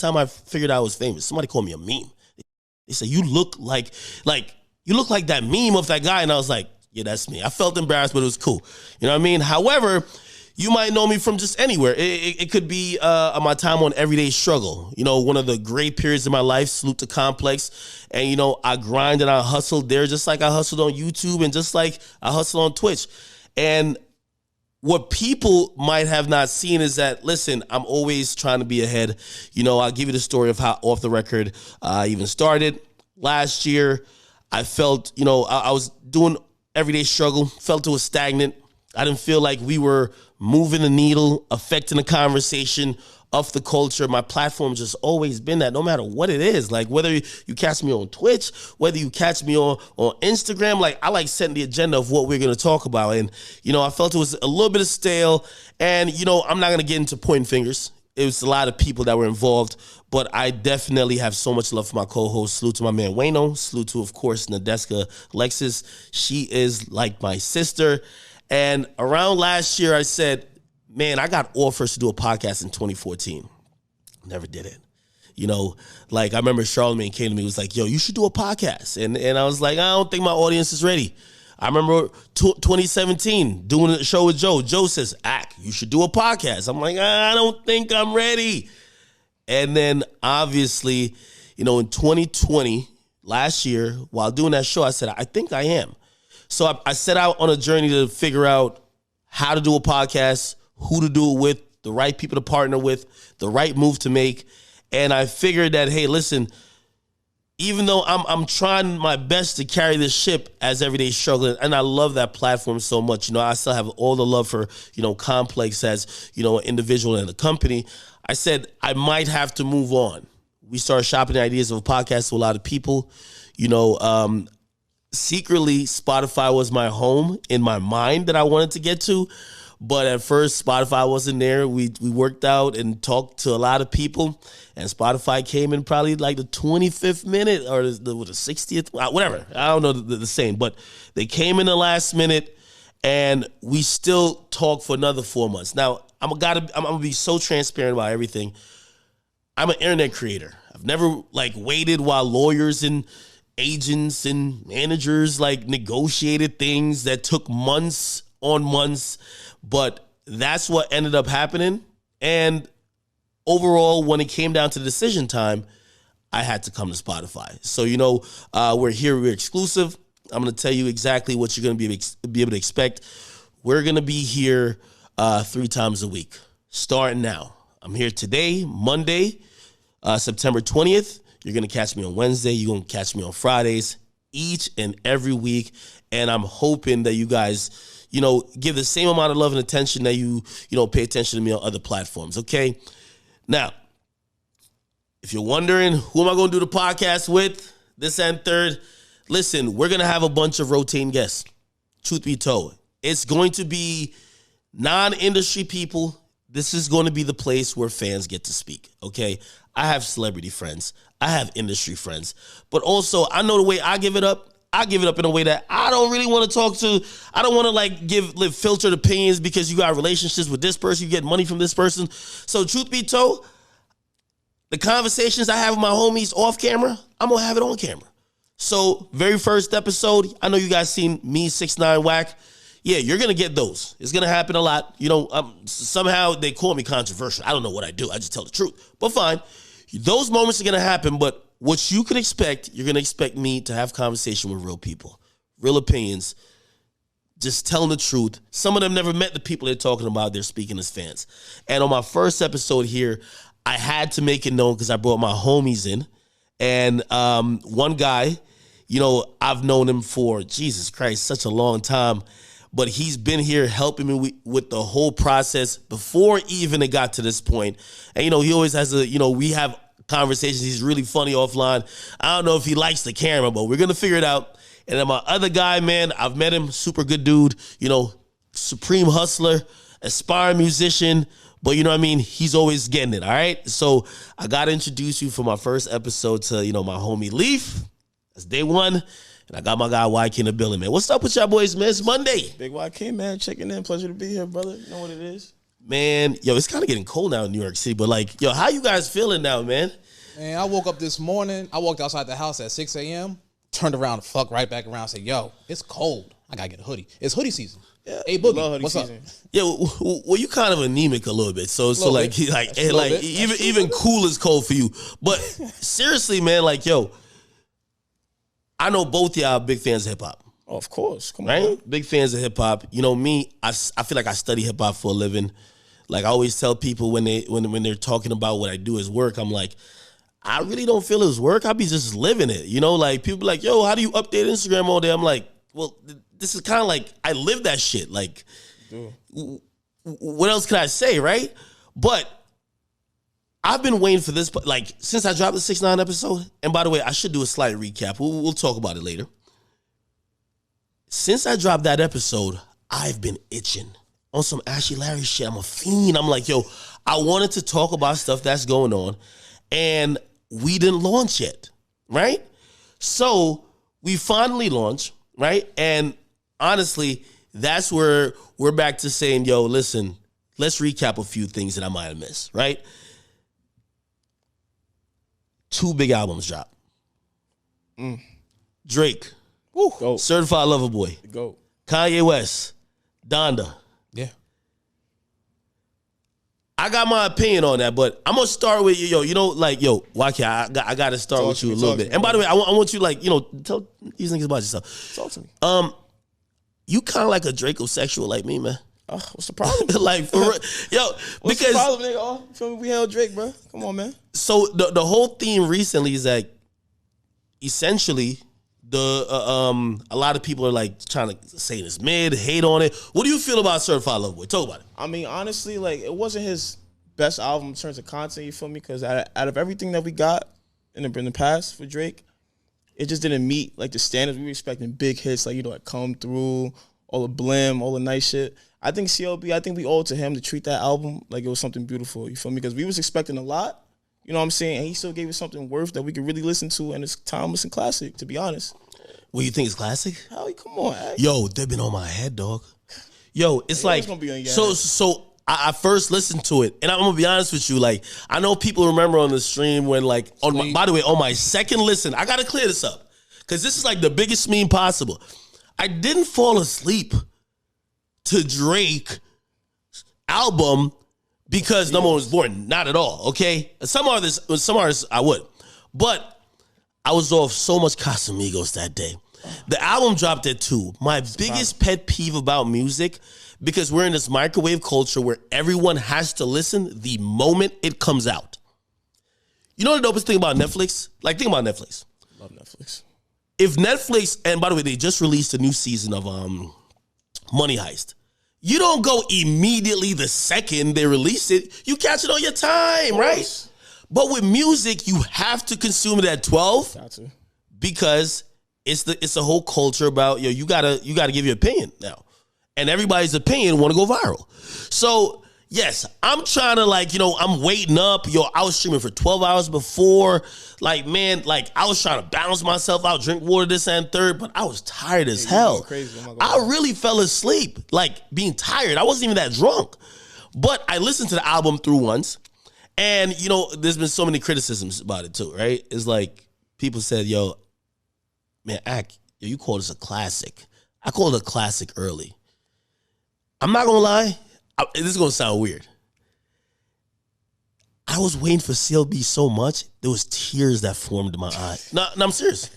time I figured I was famous, somebody called me a meme. They said, you look like that meme of that guy. And I was like, yeah, that's me. I felt embarrassed, but it was cool. You know what I mean? However, you might know me from just anywhere. It could be my time on Everyday Struggle. You know, one of the great periods of my life, salute to Complex. And, you know, I grind and I hustled there just like I hustled on YouTube and just like I hustled on Twitch. And what people might have not seen is that, listen, I'm always trying to be ahead. You know, I'll give you the story of how off the record I even started. Last year, I felt, you know, I was doing Everyday Struggle, felt it was stagnant. I didn't feel like we were moving the needle, affecting the conversation of the culture. My platform's just always been that, no matter what it is. Like, whether you catch me on Twitch, whether you catch me on Instagram, like, I like setting the agenda of what we're going to talk about. And, you know, I felt it was a little bit of stale. And, you know, I'm not going to get into pointing fingers. It was a lot of people that were involved, but I definitely have so much love for my co-host. Salute to my man Wayno. Salute to, of course, Nadeska Lexus. She is like my sister. And around last year, I said, man, I got offers to do a podcast in 2014. Never did it. You know, like, I remember Charlamagne came to me, was like, yo, you should do a podcast. And I was like, I don't think my audience is ready. I remember 2017 doing a show with Joe. Joe says, Ak, you should do a podcast. I'm like, I don't think I'm ready. And then obviously, you know, in 2020, last year, while doing that show, I said, I think I am. So I set out on a journey to figure out how to do a podcast, who to do it with, the right people to partner with, the right move to make. And I figured that, hey, listen, even though I'm trying my best to carry this ship as Everyday Struggle, and I love that platform so much, you know, I still have all the love for, you know, Complex as, you know, an individual and a company. I said I might have to move on. We started shopping ideas of a podcast to a lot of people. You know, secretly, Spotify was my home in my mind that I wanted to get to. But at first, Spotify wasn't there. We worked out and talked to a lot of people, and Spotify came in probably like the 25th minute or the 60th, whatever. I don't know the same, but they came in the last minute, and we still talked for another 4 months. Now, I'm gonna be so transparent about everything. I'm an internet creator. I've never like waited while lawyers and agents and managers like negotiated things that took months on months, but that's what ended up happening. And overall, when it came down to decision time, I had to come to Spotify. So, you know, we're here, we're exclusive. I'm going to tell you exactly what you're going to be able to expect. We're going to be here 3 times a week, starting now. I'm here today, Monday, September 20th. You're going to catch me on Wednesday. You're going to catch me on Fridays, each and every week. And I'm hoping that you guys, you know, give the same amount of love and attention that you know, pay attention to me on other platforms, okay? Now, if you're wondering who am I going to do the podcast with, this and third, listen, we're going to have a bunch of rotating guests. Truth be told, it's going to be non-industry people. This is going to be the place where fans get to speak, okay? I have celebrity friends. I have industry friends. But also, I know the way I give it up. I give it up in a way that I don't really want to talk to. I don't want to like live filtered opinions because you got relationships with this person, you get money from this person. So truth be told, the conversations I have with my homies off camera, I'm going to have it on camera. So very first episode, I know you guys seen me, 6ix9ine Whack. Yeah, you're going to get those. It's going to happen a lot. You know, somehow they call me controversial. I don't know what I do. I just tell the truth. But fine. Those moments are going to happen, but what you can expect, you're going to expect me to have conversation with real people, real opinions, just telling the truth. Some of them never met the people they're talking about. They're speaking as fans. And on my first episode here, I had to make it known because I brought my homies in. And one guy, you know, I've known him for, Jesus Christ, such a long time. But he's been here helping me with the whole process before even it got to this point. And, you know, he always has we have conversations. He's really funny offline. I don't know if he likes the camera, but we're going to figure it out. And then my other guy, man, I've met him, super good dude, you know, supreme hustler, aspiring musician, but you know what I mean? He's always getting it, all right? So I got to introduce you for my first episode to, you know, my homie Leaf. That's day one. And I got my guy YK in the building, man. What's up with y'all boys, man? It's Monday. Big YK, man. Checking in. Pleasure to be here, brother. You know what it is. Man, yo, it's kind of getting cold now in New York City, but like, yo, how you guys feeling now, man? Man, I woke up this morning. I walked outside the house at 6 a.m., turned around, fuck right back around, said, yo, it's cold. I got to get a hoodie. It's hoodie season. Yeah, hey, Boogie, what's season. Up? Yeah, well, you kind of anemic a little bit. So even cool is cold for you. But seriously, man, like, yo, I know both y'all big fans of hip-hop. Oh, of course. Come right? on. Big fans of hip-hop. You know, me, I feel like I study hip-hop for a living. Like, I always tell people when they're talking about what I do as work, I'm like, I really don't feel it as work. I be just living it. You know, like, people be like, yo, how do you update Instagram all day? I'm like, well, this is kind of like, I live that shit. Like, what else can I say, right? But I've been waiting for this, like, since I dropped the 6ix9ine episode. And by the way, I should do a slight recap. We'll talk about it later. Since I dropped that episode, I've been itching on some Ashley Larry shit. I'm a fiend. I'm like, yo, I wanted to talk about stuff that's going on, and we didn't launch yet, right? So we finally launched, right? And honestly, that's where we're back to saying, yo, listen, let's recap a few things that I might have missed, right? 2 big albums dropped. Drake. Go. Certified Lover Boy. Go. Kanye West. Donda. Yeah. I got my opinion on that, but I'm going to start with, yo, you know, like, yo, YK, I got to start with you a little bit. And by the way, I want you, like, you know, tell these niggas about yourself. Talk to me. You kind of like a Dracosexual like me, man. What's the problem? Like, for real. Yo, what's the problem, nigga? Oh, feel me? We held Drake, bro. Come on, man. So the whole theme recently is that essentially a lot of people are like trying to say it's mid, hate on it. What do you feel about Certified Lover Boy? Talk about it. I mean, honestly, like, it wasn't his best album in terms of content, you feel me? Because out of everything that we got in the past for Drake, it just didn't meet, like, the standards. We were expecting big hits, like, you know, like Come Through, all the Blim, all the nice shit. I think CLB, I think we owe it to him to treat that album like it was something beautiful, you feel me? Because we was expecting a lot, you know what I'm saying? And he still gave us something worth that we could really listen to, and it's timeless and classic, to be honest. Well, you think it's classic? Hell, come on, Ash. Yo, they've been on my head, dog. Yo, it's like, gonna be on your so I first listened to it, and I'm gonna be honest with you, like, I know people remember on the stream when, like, by the way, on my second listen, I gotta clear this up, because this is like the biggest meme possible. I didn't fall asleep to Drake album because number one was boring. Not at all, okay? Some artists I would. But I was off so much Casamigos that day. The album dropped at 2. My biggest pet peeve about music, because we're in this microwave culture where everyone has to listen the moment it comes out. You know the dopest thing about Netflix? Like, think about Netflix. Love Netflix. If Netflix, and by the way, they just released a new season of Money Heist. You don't go immediately the second they release it. You catch it on your time, right? But with music, you have to consume it at 12. Got to. Because it's a whole culture about, yo, you gotta give your opinion now. And everybody's opinion want to go viral. So yes, I'm trying to, like, you know, I'm waiting up. Yo, I was streaming for 12 hours before. Like, man, like, I was trying to balance myself out, drink water, this and third, but I was tired as hell. Crazy. I really fell asleep, like, being tired. I wasn't even that drunk. But I listened to the album through once. And, you know, there's been so many criticisms about it too, right? It's like, people said, yo, man, you called this a classic. I called it a classic early. I'm not gonna lie, this is gonna sound weird. I was waiting for CLB so much, there was tears that formed in my eye. No, I'm serious.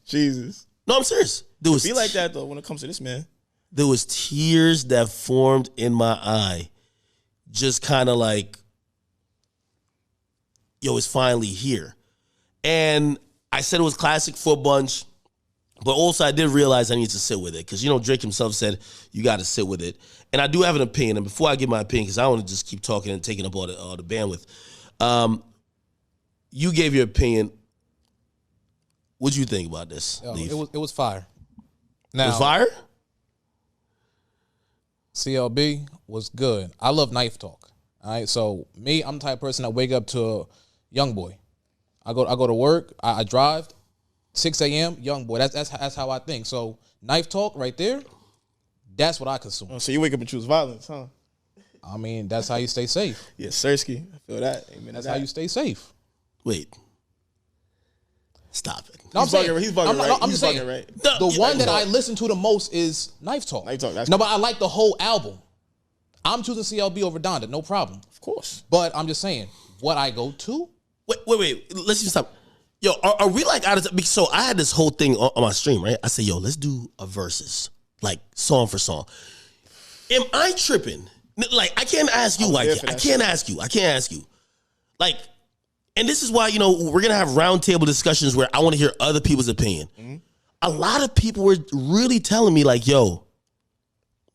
Jesus. No, I'm serious. There was be like that, though, when it comes to this, man. There was tears that formed in my eye. Just kind of like, yo, it's finally here. And I said it was classic for a bunch, but also I did realize I need to sit with it. Because, you know, Drake himself said, you got to sit with it. And I do have an opinion. And before I give my opinion, because I don't want to just keep talking and taking up all the bandwidth, you gave your opinion. What do you think about this? Yo, it was fire. Now, it was fire? CLB was good. I love Knife Talk. All right, so me, I'm the type of person that wake up to a Young Boy. I go to work. I drive. 6 a.m. Young Boy. That's how I think. So Knife Talk right there. That's what I consume. Oh, so you wake up and choose violence, huh? I mean, that's how you stay safe. Yeah, Sersky. I feel that. Amen. That's how you stay safe. Wait. Stop it. No, He's bugging, right? I'm just saying. Right? The one that I listen to the most is Knife Talk. Knife Talk, that's no, but I like the whole album. I'm choosing CLB over Donda, no problem. Of course. But I'm just saying, what I go to? Wait. Let's just stop. Yo, are we like out of time? So I had this whole thing on my stream, right? I said, yo, let's do a versus, like song for song. Am I tripping? Like, I can't ask you, like, I can't ask you. Like, and this is why, you know, we're going to have roundtable discussions where I want to hear other people's opinion. Mm-hmm. A lot of people were really telling me, like, yo,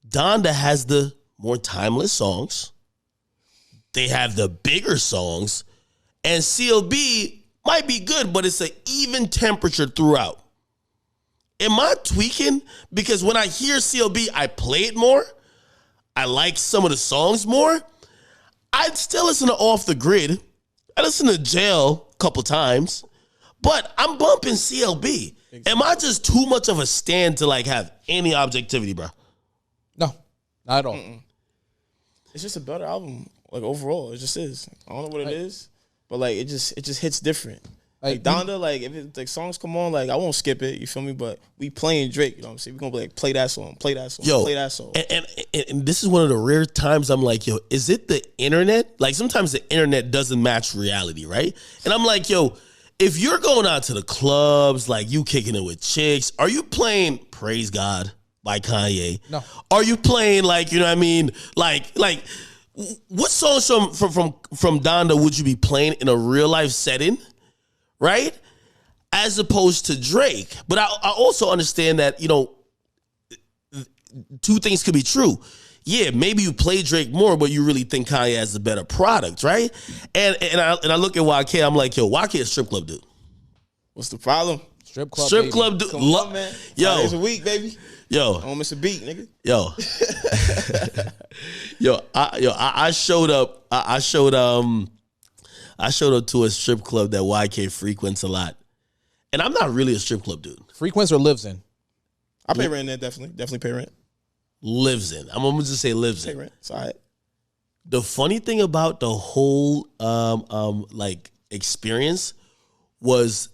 Donda has the more timeless songs. They have the bigger songs. And CLB might be good, but it's an even temperature throughout. Am I tweaking? Because when I hear CLB, I play it more. I like some of the songs more. I'd still listen to Off the Grid. I listen to Jail a couple times. But I'm bumping CLB. Exactly. Am I just too much of a stand to like have any objectivity, bro? No, not at all. It's just a better album, like overall. It just is. I don't know what it is, but like it just hits different. Like Donda, like if it, like songs come on, like I won't skip it. You feel me? But we playing Drake. You know what I'm saying? We gonna be like play that song, play that song, yo, play that song. And this is one of the rare times I'm like, yo, is it the internet? Like sometimes the internet doesn't match reality, right? And I'm like, yo, if you're going out to the clubs, like you kicking it with chicks, are you playing Praise God by Kanye? No. Are you playing like, you know what I mean? Like what songs from Donda would you be playing in a real life setting? Right? As opposed to Drake. But I also understand that, you know, two things could be true. Yeah, maybe you play Drake more, but you really think Kanye has a better product, right? And I look at YK, I'm like, yo, YK is a strip club dude. What's the problem? Strip club dude. Come on, man. Yo. 5 days a week, baby. Yo. I don't miss a beat, nigga. Yo. I showed up. I showed up to a strip club that YK frequents a lot. And I'm not really a strip club dude. Frequents or lives in? I pay rent there, definitely. Definitely pay rent. Lives in. I'm gonna just say lives in. Pay rent. It's all right. The funny thing about the whole like experience was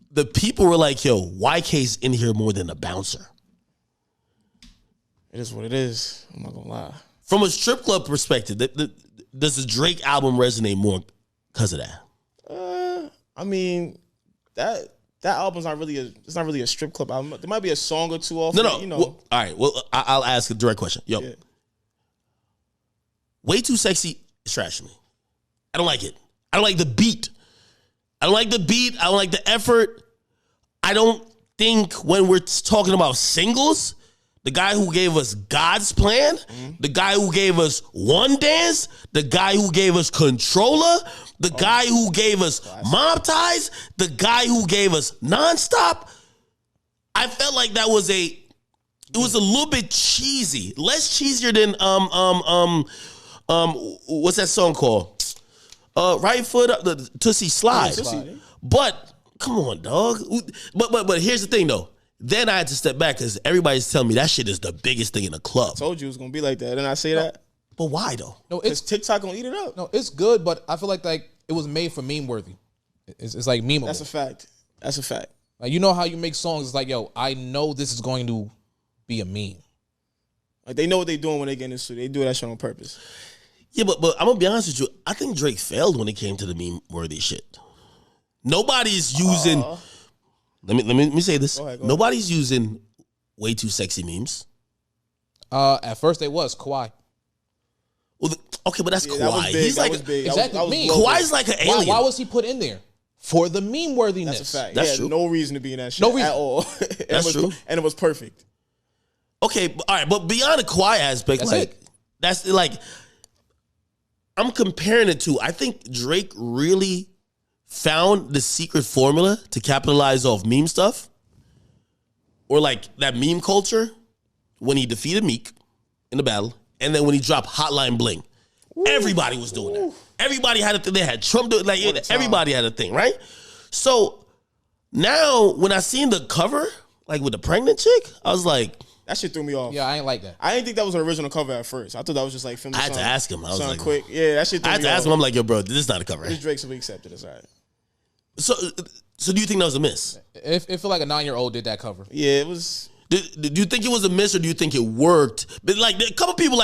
the people were like, yo, YK's in here more than a bouncer. It is what it is. I'm not gonna lie. From a strip club perspective, does the Drake album resonate more because of that? I mean, that album's not really a strip club album. There might be a song or two off. No. You know. Well, all right. Well, I'll ask a direct question. Yo, Yeah. Way Too Sexy is trash to me. I don't like it. I don't like the beat. I don't like the effort. I don't think when we're talking about singles, the guy who gave us God's Plan, the guy who gave us One Dance, the guy who gave us Controller, the guy who gave us Mob Ties, the guy who gave us Nonstop. I felt like that was it was a little bit cheesy. Less cheesier than what's that song called? Right Foot Up, the Tootsie Slide. But come on, dog. But here's the thing though. Then I had to step back because everybody's telling me that shit is the biggest thing in the club. I told you it was gonna be like that. Didn't I say that? But why though? No, It's TikTok gonna eat it up. No, it's good, but I feel like it was made for meme worthy. It's like memeable. That's a fact. That's a fact. Like, you know how you make songs? It's like, yo, I know this is going to be a meme. Like they know what they're doing when they get in the studio. They do that shit on purpose. Yeah, but I'm gonna be honest with you. I think Drake failed when it came to the meme worthy shit. Nobody's using. Let me say this. Go ahead. Nobody's using Way Too Sexy memes. At first it was Kawhi. Well, okay, but that's Kawhi. That was big. He's like exactly. Kawhi's like an alien. Why was he put in there? For the meme worthiness. That's a fact. That's he had true. No reason to be in that shit No reason at all. That's true. And it was perfect. Okay, all right, but beyond the Kawhi aspect, that's like I'm comparing it to. I think Drake really found the secret formula to capitalize off meme stuff, or like that meme culture when he defeated Meek in the battle, and then when he dropped Hotline Bling. Everybody was doing that. Everybody had a thing. They had Trump doing everybody had a thing, right? So now when I seen the cover, like with the pregnant chick, I was like, That shit threw me off. Yeah, I ain't like that. I didn't think that was an original cover at first. I thought that was just like filmed. I had to ask him. I was like, quick. Yeah, that shit threw me off. I had to ask him. I'm like, yo, bro, this is not a cover. This Drake, so we accepted. It's all right. So do you think that was a miss? It feel like a 9-year-old did that cover. Yeah, it was. Do you think it was a miss, or do you think it worked? But like a couple people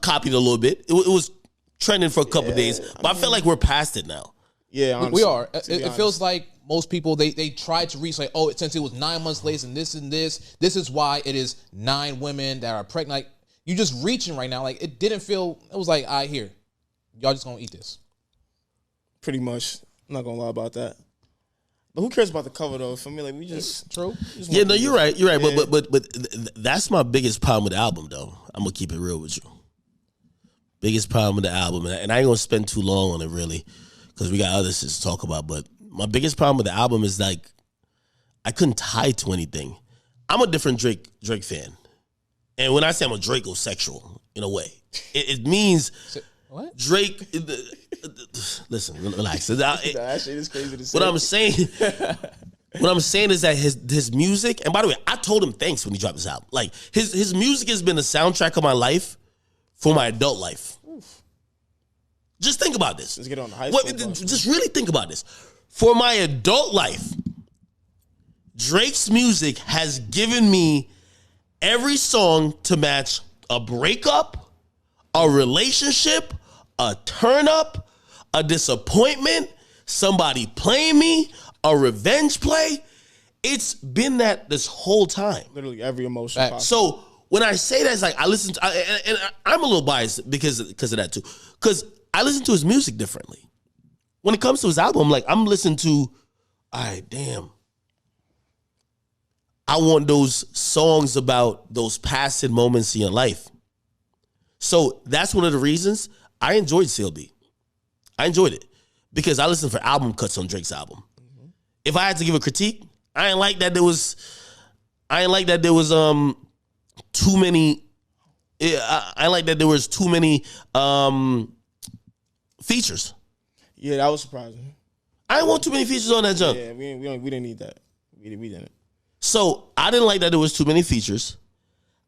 copied it a little bit. It was trending for a couple days, but I feel like we're past it now. Yeah, honestly, we are. It feels like most people they tried to reach like, oh, since it was 9 months late and this is why it is 9 women that are pregnant. Like, you just reaching right now. Like, it didn't feel. It was like, all right, here, y'all just gonna eat this. Pretty much. I'm not gonna lie about that. But who cares about the cover though? For me, like, we just true. Yeah, no, you're right. You're right. Yeah. But that's my biggest problem with the album, though. I'm gonna keep it real with you. Biggest problem with the album, and I ain't gonna spend too long on it really, because we got other shit to talk about. But my biggest problem with the album is like I couldn't tie to anything. I'm a different Drake fan, and when I say I'm a Drake-osexual in a way, it means what Drake. Listen, relax. that shit is crazy to say. What I'm saying is that his music, and by the way, I told him thanks when he dropped this album. Like his music has been a soundtrack of my life for my adult life. Oof. Just think about this. Let's get on the high school. Just really think about this. For my adult life, Drake's music has given me every song to match a breakup, a relationship, a turn up, a disappointment, somebody playing me, a revenge play. It's been that this whole time. Literally every emotion possible. So when I say that, it's like I listen to, and I'm a little biased because of that too, because I listen to his music differently. When it comes to his album, like I'm listening to, all right, damn. I want those songs about those past moments in your life. So that's one of the reasons I enjoyed CLB. I enjoyed it because I listened for album cuts on Drake's album. Mm-hmm. If I had to give a critique, I ain't like that there was too many. I like that there was too many features. Yeah, that was surprising. I didn't want too many features on that jump. Yeah, we didn't need that. We didn't. So I didn't like that there was too many features.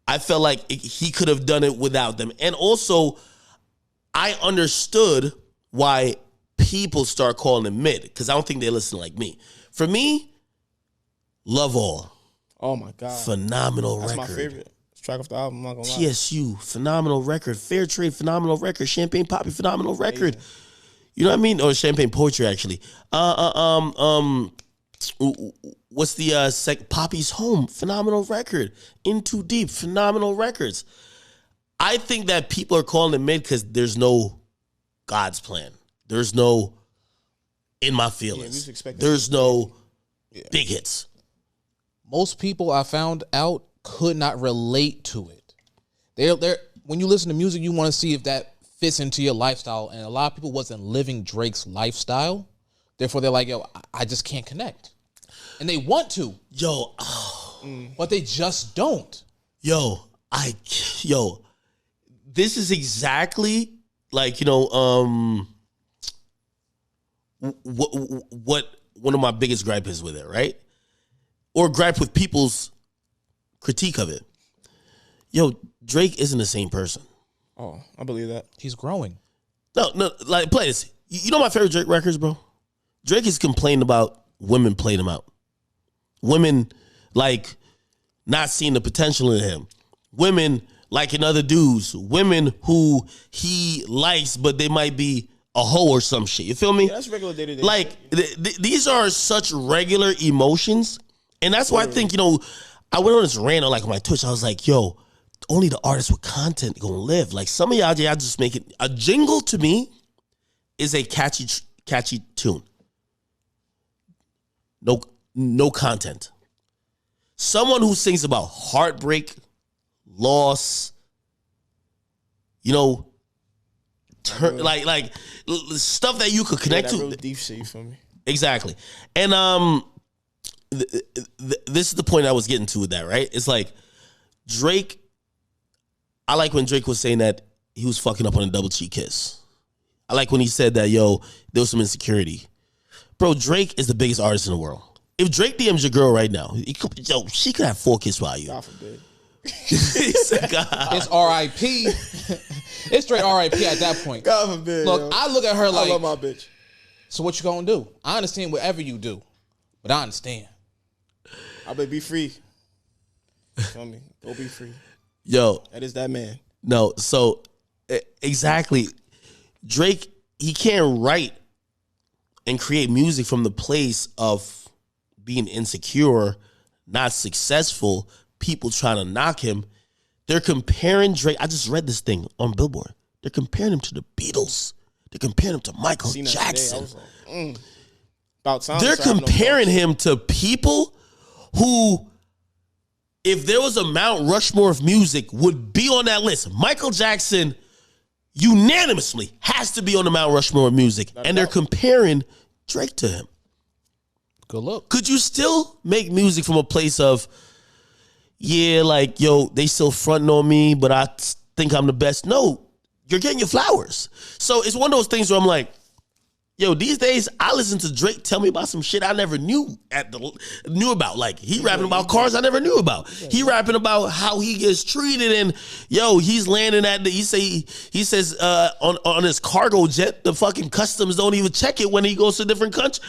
I felt like he could have done it without them. And also, I understood why people start calling him mid, because I don't think they listen like me. For me, Love All. Oh my God. Phenomenal That's record. That's my favorite. It's track off the album, I'm not gonna lie. TSU, phenomenal record. Fair Trade, phenomenal record. Champagne Poppy, phenomenal record. Amazing. You know what I mean? Or Champagne Poetry, actually. What's the Poppy's Home? Phenomenal record. In Too Deep, phenomenal records. I think that people are calling it mid because there's no God's plan. There's no In My Feelings. There's no big hits. Most people I found out could not relate to it. They're when you listen to music, you want to see if that fits into your lifestyle, and a lot of people wasn't living Drake's lifestyle. Therefore, they're like, yo, I just can't connect. And they want to. But they just don't. This is exactly like, what one of my biggest gripes is with it, right? Or gripe with people's critique of it. Drake isn't the same person. Oh, I believe that. He's growing. No, like, play this. You know my favorite Drake records, bro? Drake has complained about women playing him out. Women, like, not seeing the potential in him. Women liking other dudes. Women who he likes, but they might be a hoe or some shit. You feel me? Yeah, that's regular day-to-day. Like, these are such regular emotions. And that's why I think, I went on this rant on, like, my Twitch. I was like, only the artists with content gonna live. Like, some of y'all just make it. A jingle to me is a catchy tune. No content. Someone who sings about heartbreak, loss, like stuff that you could connect that to. real deep shit, you feel me? Exactly. And this is the point I was getting to with that, right? It's like Drake. I like when Drake was saying that he was fucking up on a double cheek kiss. I like when he said that, there was some insecurity. Bro, Drake is the biggest artist in the world. If Drake DMs your girl right now, she could have 4 kids while you. God forbid. He said, God. It's R.I.P. It's straight R.I.P. at that point. God forbid. Look, yo. I look at her like, I love my bitch. so what you gonna do? I understand whatever you do, but I understand. I better be free. Feel me? Go be free. Yo. That is that man. No, so exactly. Drake, he can't write and create music from the place of being insecure, not successful, people trying to knock him. They're comparing Drake. I just read this thing on Billboard. They're comparing him to the Beatles. They're comparing him to Michael Seen that Jackson. today. I was like, About time. They're comparing him to people who, if there was a Mount Rushmore of music, would be on that list. Michael Jackson unanimously has to be on the Mount Rushmore of music. And they're comparing Drake to him. Good look. Could you still make music from a place of, yeah, like, yo, they still fronting on me, but I think I'm the best? No, you're getting your flowers. So it's one of those things where I'm like, yo, these days I listen to Drake tell me about some shit I never knew about. Like, he rapping about cars I never knew about. He rapping about how he gets treated, and yo, he's landing at he says on his cargo jet, the fucking customs don't even check it when he goes to a different country.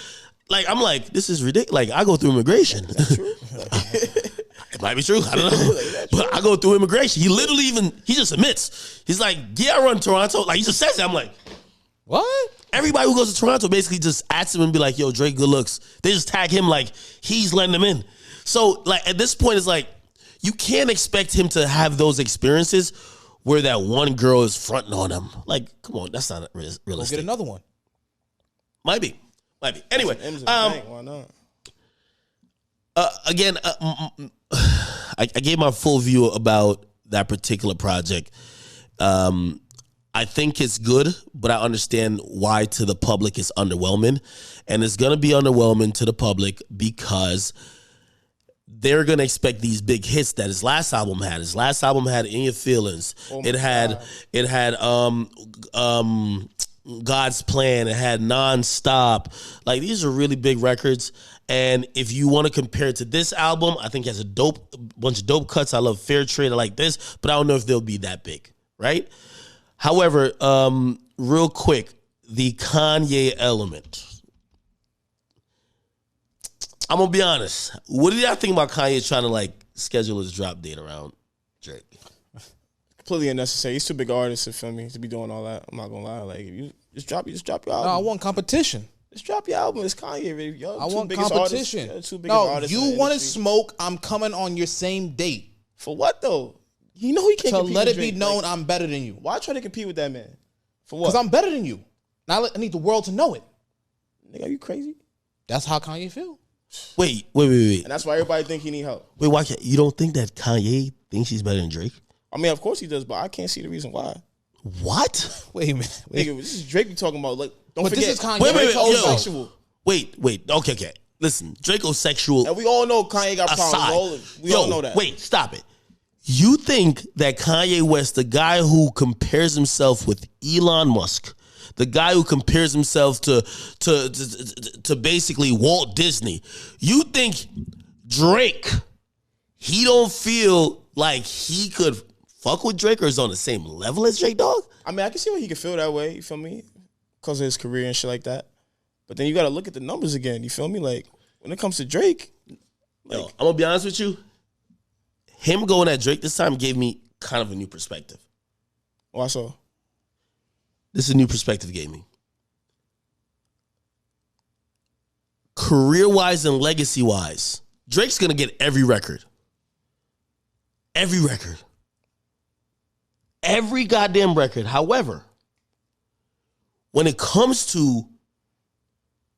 Like, I'm like, this is ridiculous. Like, I go through immigration. It might be true. I don't know. But I go through immigration. He literally he just admits. He's like, yeah, I run Toronto. Like, he just says that. I'm like, What? everybody who goes to Toronto basically just asks him and be like, yo, Drake, good looks. They just tag him like he's letting them in. So, like, at this point, it's like, you can't expect him to have those experiences where that one girl is fronting on him. Like, come on, that's not realistic. Go get another one. Might be. Anyway, why not? again, I gave my full view about that particular project. I think it's good, but I understand why to the public it's underwhelming. And it's going to be underwhelming to the public because they're going to expect these big hits that his last album had. His last album had In Your Feelings. It had God's Plan. It had Nonstop. Like, these are really big records. And if you want to compare it to this album, I think it has a bunch of dope cuts. I love Fair Trade. I like this, but I don't know if they'll be that big, right? However, real quick, the Kanye element. I'm going to be honest. What do y'all think about Kanye trying to, like, schedule his drop date around Drake? Completely unnecessary. He's too big an artist, you feel me, to be doing all that. I'm not going to lie. Like, if you just drop your album. No, I want competition. Just drop your album. It's Kanye, baby. Yo, I want competition. No, you want to smoke, I'm coming on your same date. For what, though? You know he can't To compete let with it be Drake. known Like, I'm better than you. why try to compete with that man? For what? Because I'm better than you. Now I need the world to know it. Nigga, are you crazy? That's how Kanye feel. Wait. And that's why everybody think he need help. Wait, why can't you don't think that Kanye thinks he's better than Drake? I mean, of course he does, but I can't see the reason why. What? Wait a minute. Nigga, this is Drake we talking about. Like, don't But forget. this is Kanye. Wait, Drake's yo. homosexual. Wait. Okay. Listen, Dracosexual. And we all know Kanye got problems. Aside. We all know that. Wait, stop it. You think that Kanye West, the guy who compares himself with Elon Musk, the guy who compares himself to basically Walt Disney, you think Drake, he don't feel like he could fuck with Drake or is on the same level as Drake, dog? I mean, I can see why he could feel that way, you feel me? Because of his career and shit like that. But then you got to look at the numbers again, you feel me? Like, when it comes to Drake, like, Yo, I'm going to be honest with you. Him going at Drake this time gave me kind of a new perspective. why so? This is a new perspective it gave me. Career-wise and legacy-wise, Drake's going to get every record. Every record. Every goddamn record. However, when it comes to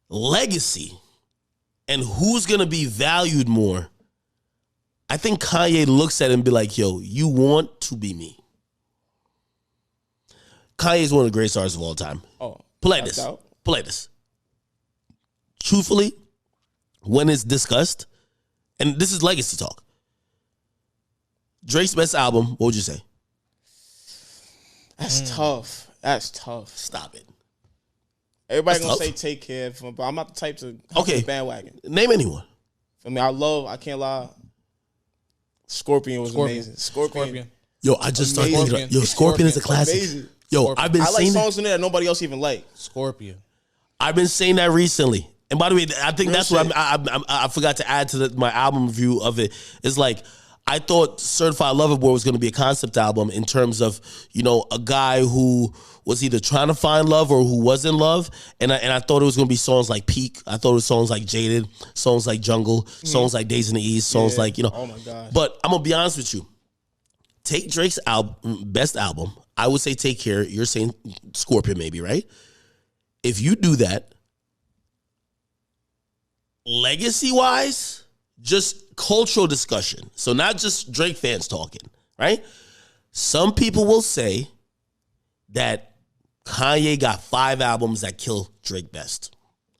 legacy and who's going to be valued more, I think Kanye looks at it and be like, yo, you want to be me. Kanye is one of the greatest artists of all time. Oh, Put like that's this. out. Put like this. Truthfully, when it's discussed, and this is legacy talk, Drake's best album, what would you say? That's tough. That's tough. Stop it. Everybody That's gonna tough. say Take Care, but I'm not the type to hop on Okay. the bandwagon. Name anyone. I mean, I can't lie, Scorpion was amazing. Scorpion. Yo, I just started thinking about, Scorpion is a classic. Amazing. Yo, Scorpion. I've been I like saying songs in there that nobody else even like. Scorpion. I've been saying that recently. And by the way, I think Real that's shit. what I forgot to add to my album review of it. It's like, I thought Certified Lover Boy was going to be a concept album in terms of, a guy who was either trying to find love or who was in love. And I thought it was going to be songs like Peak. I thought it was songs like Jaded, songs like Jungle, songs like Days in the East, songs like, Oh my God. But I'm going to be honest with you. Take Drake's best album. I would say Take Care. You're saying Scorpion maybe, right? If you do that, legacy-wise, just cultural discussion. So not just Drake fans talking, right? Some people will say that Kanye got 5 albums that kill Drake best.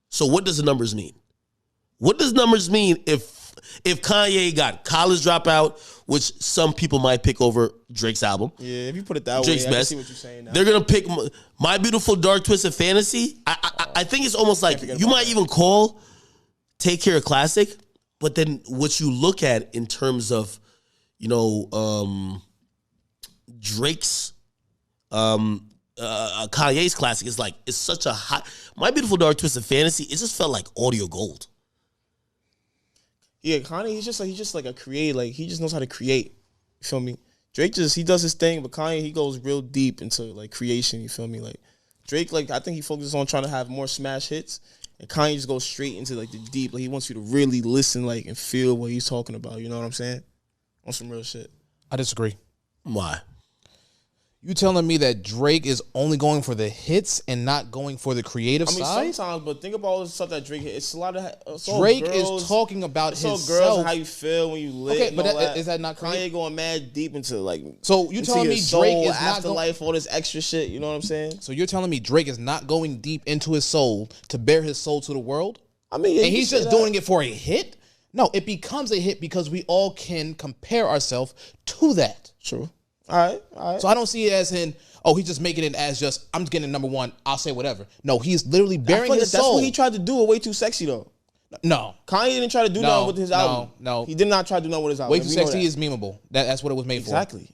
So what does the numbers mean? What does numbers mean if Kanye got College Dropout, which some people might pick over Drake's album? Yeah, if you put it that Drake's way, I best. can see what you're saying now. They're gonna pick My Beautiful Dark Twisted Fantasy. I think it's almost like you might even call Take Care a classic, but then what you look at in terms of, Drake's, Kanye's classic is like, it's such a hot. My Beautiful Dark Twisted Fantasy, it just felt like audio gold. Yeah, Kanye, he's just like a creator. Like, he just knows how to create. You feel me? Drake he does his thing, but Kanye, he goes real deep into like creation. You feel me? Like Drake, like I think he focuses on trying to have more smash hits, and Kanye just goes straight into like the deep. Like he wants you to really listen, like and feel what he's talking about. You know what I'm saying? On some real shit. I disagree. Why? You telling me that Drake is only going for the hits and not going for the creative I mean, side? sometimes, but think about all the stuff that Drake hit. It's a lot of it's all Drake girls, is talking about it's all himself. girls and how you feel when you lit. Okay, and but all that. is that not Kanye going mad deep into like? So you into telling your me soul, Drake is not afterlife, all this extra shit? You know what I'm saying? So you're telling me Drake is not going deep into his soul to bear his soul to the world? I mean, yeah, And you he's can just say that. doing it for a hit? No, it becomes a hit because we all can compare ourselves to that. True. All right. So I don't see it as in, he's just making it as just, I'm getting number one, I'll say whatever. No, he's literally I bearing feel like his that's soul. what he tried to do. Way Too Sexy though. No. Kanye didn't try to do nothing with his album. No. He did not try to do nothing with his album. Way Too We know Sexy that. is memeable. That's what it was made Exactly.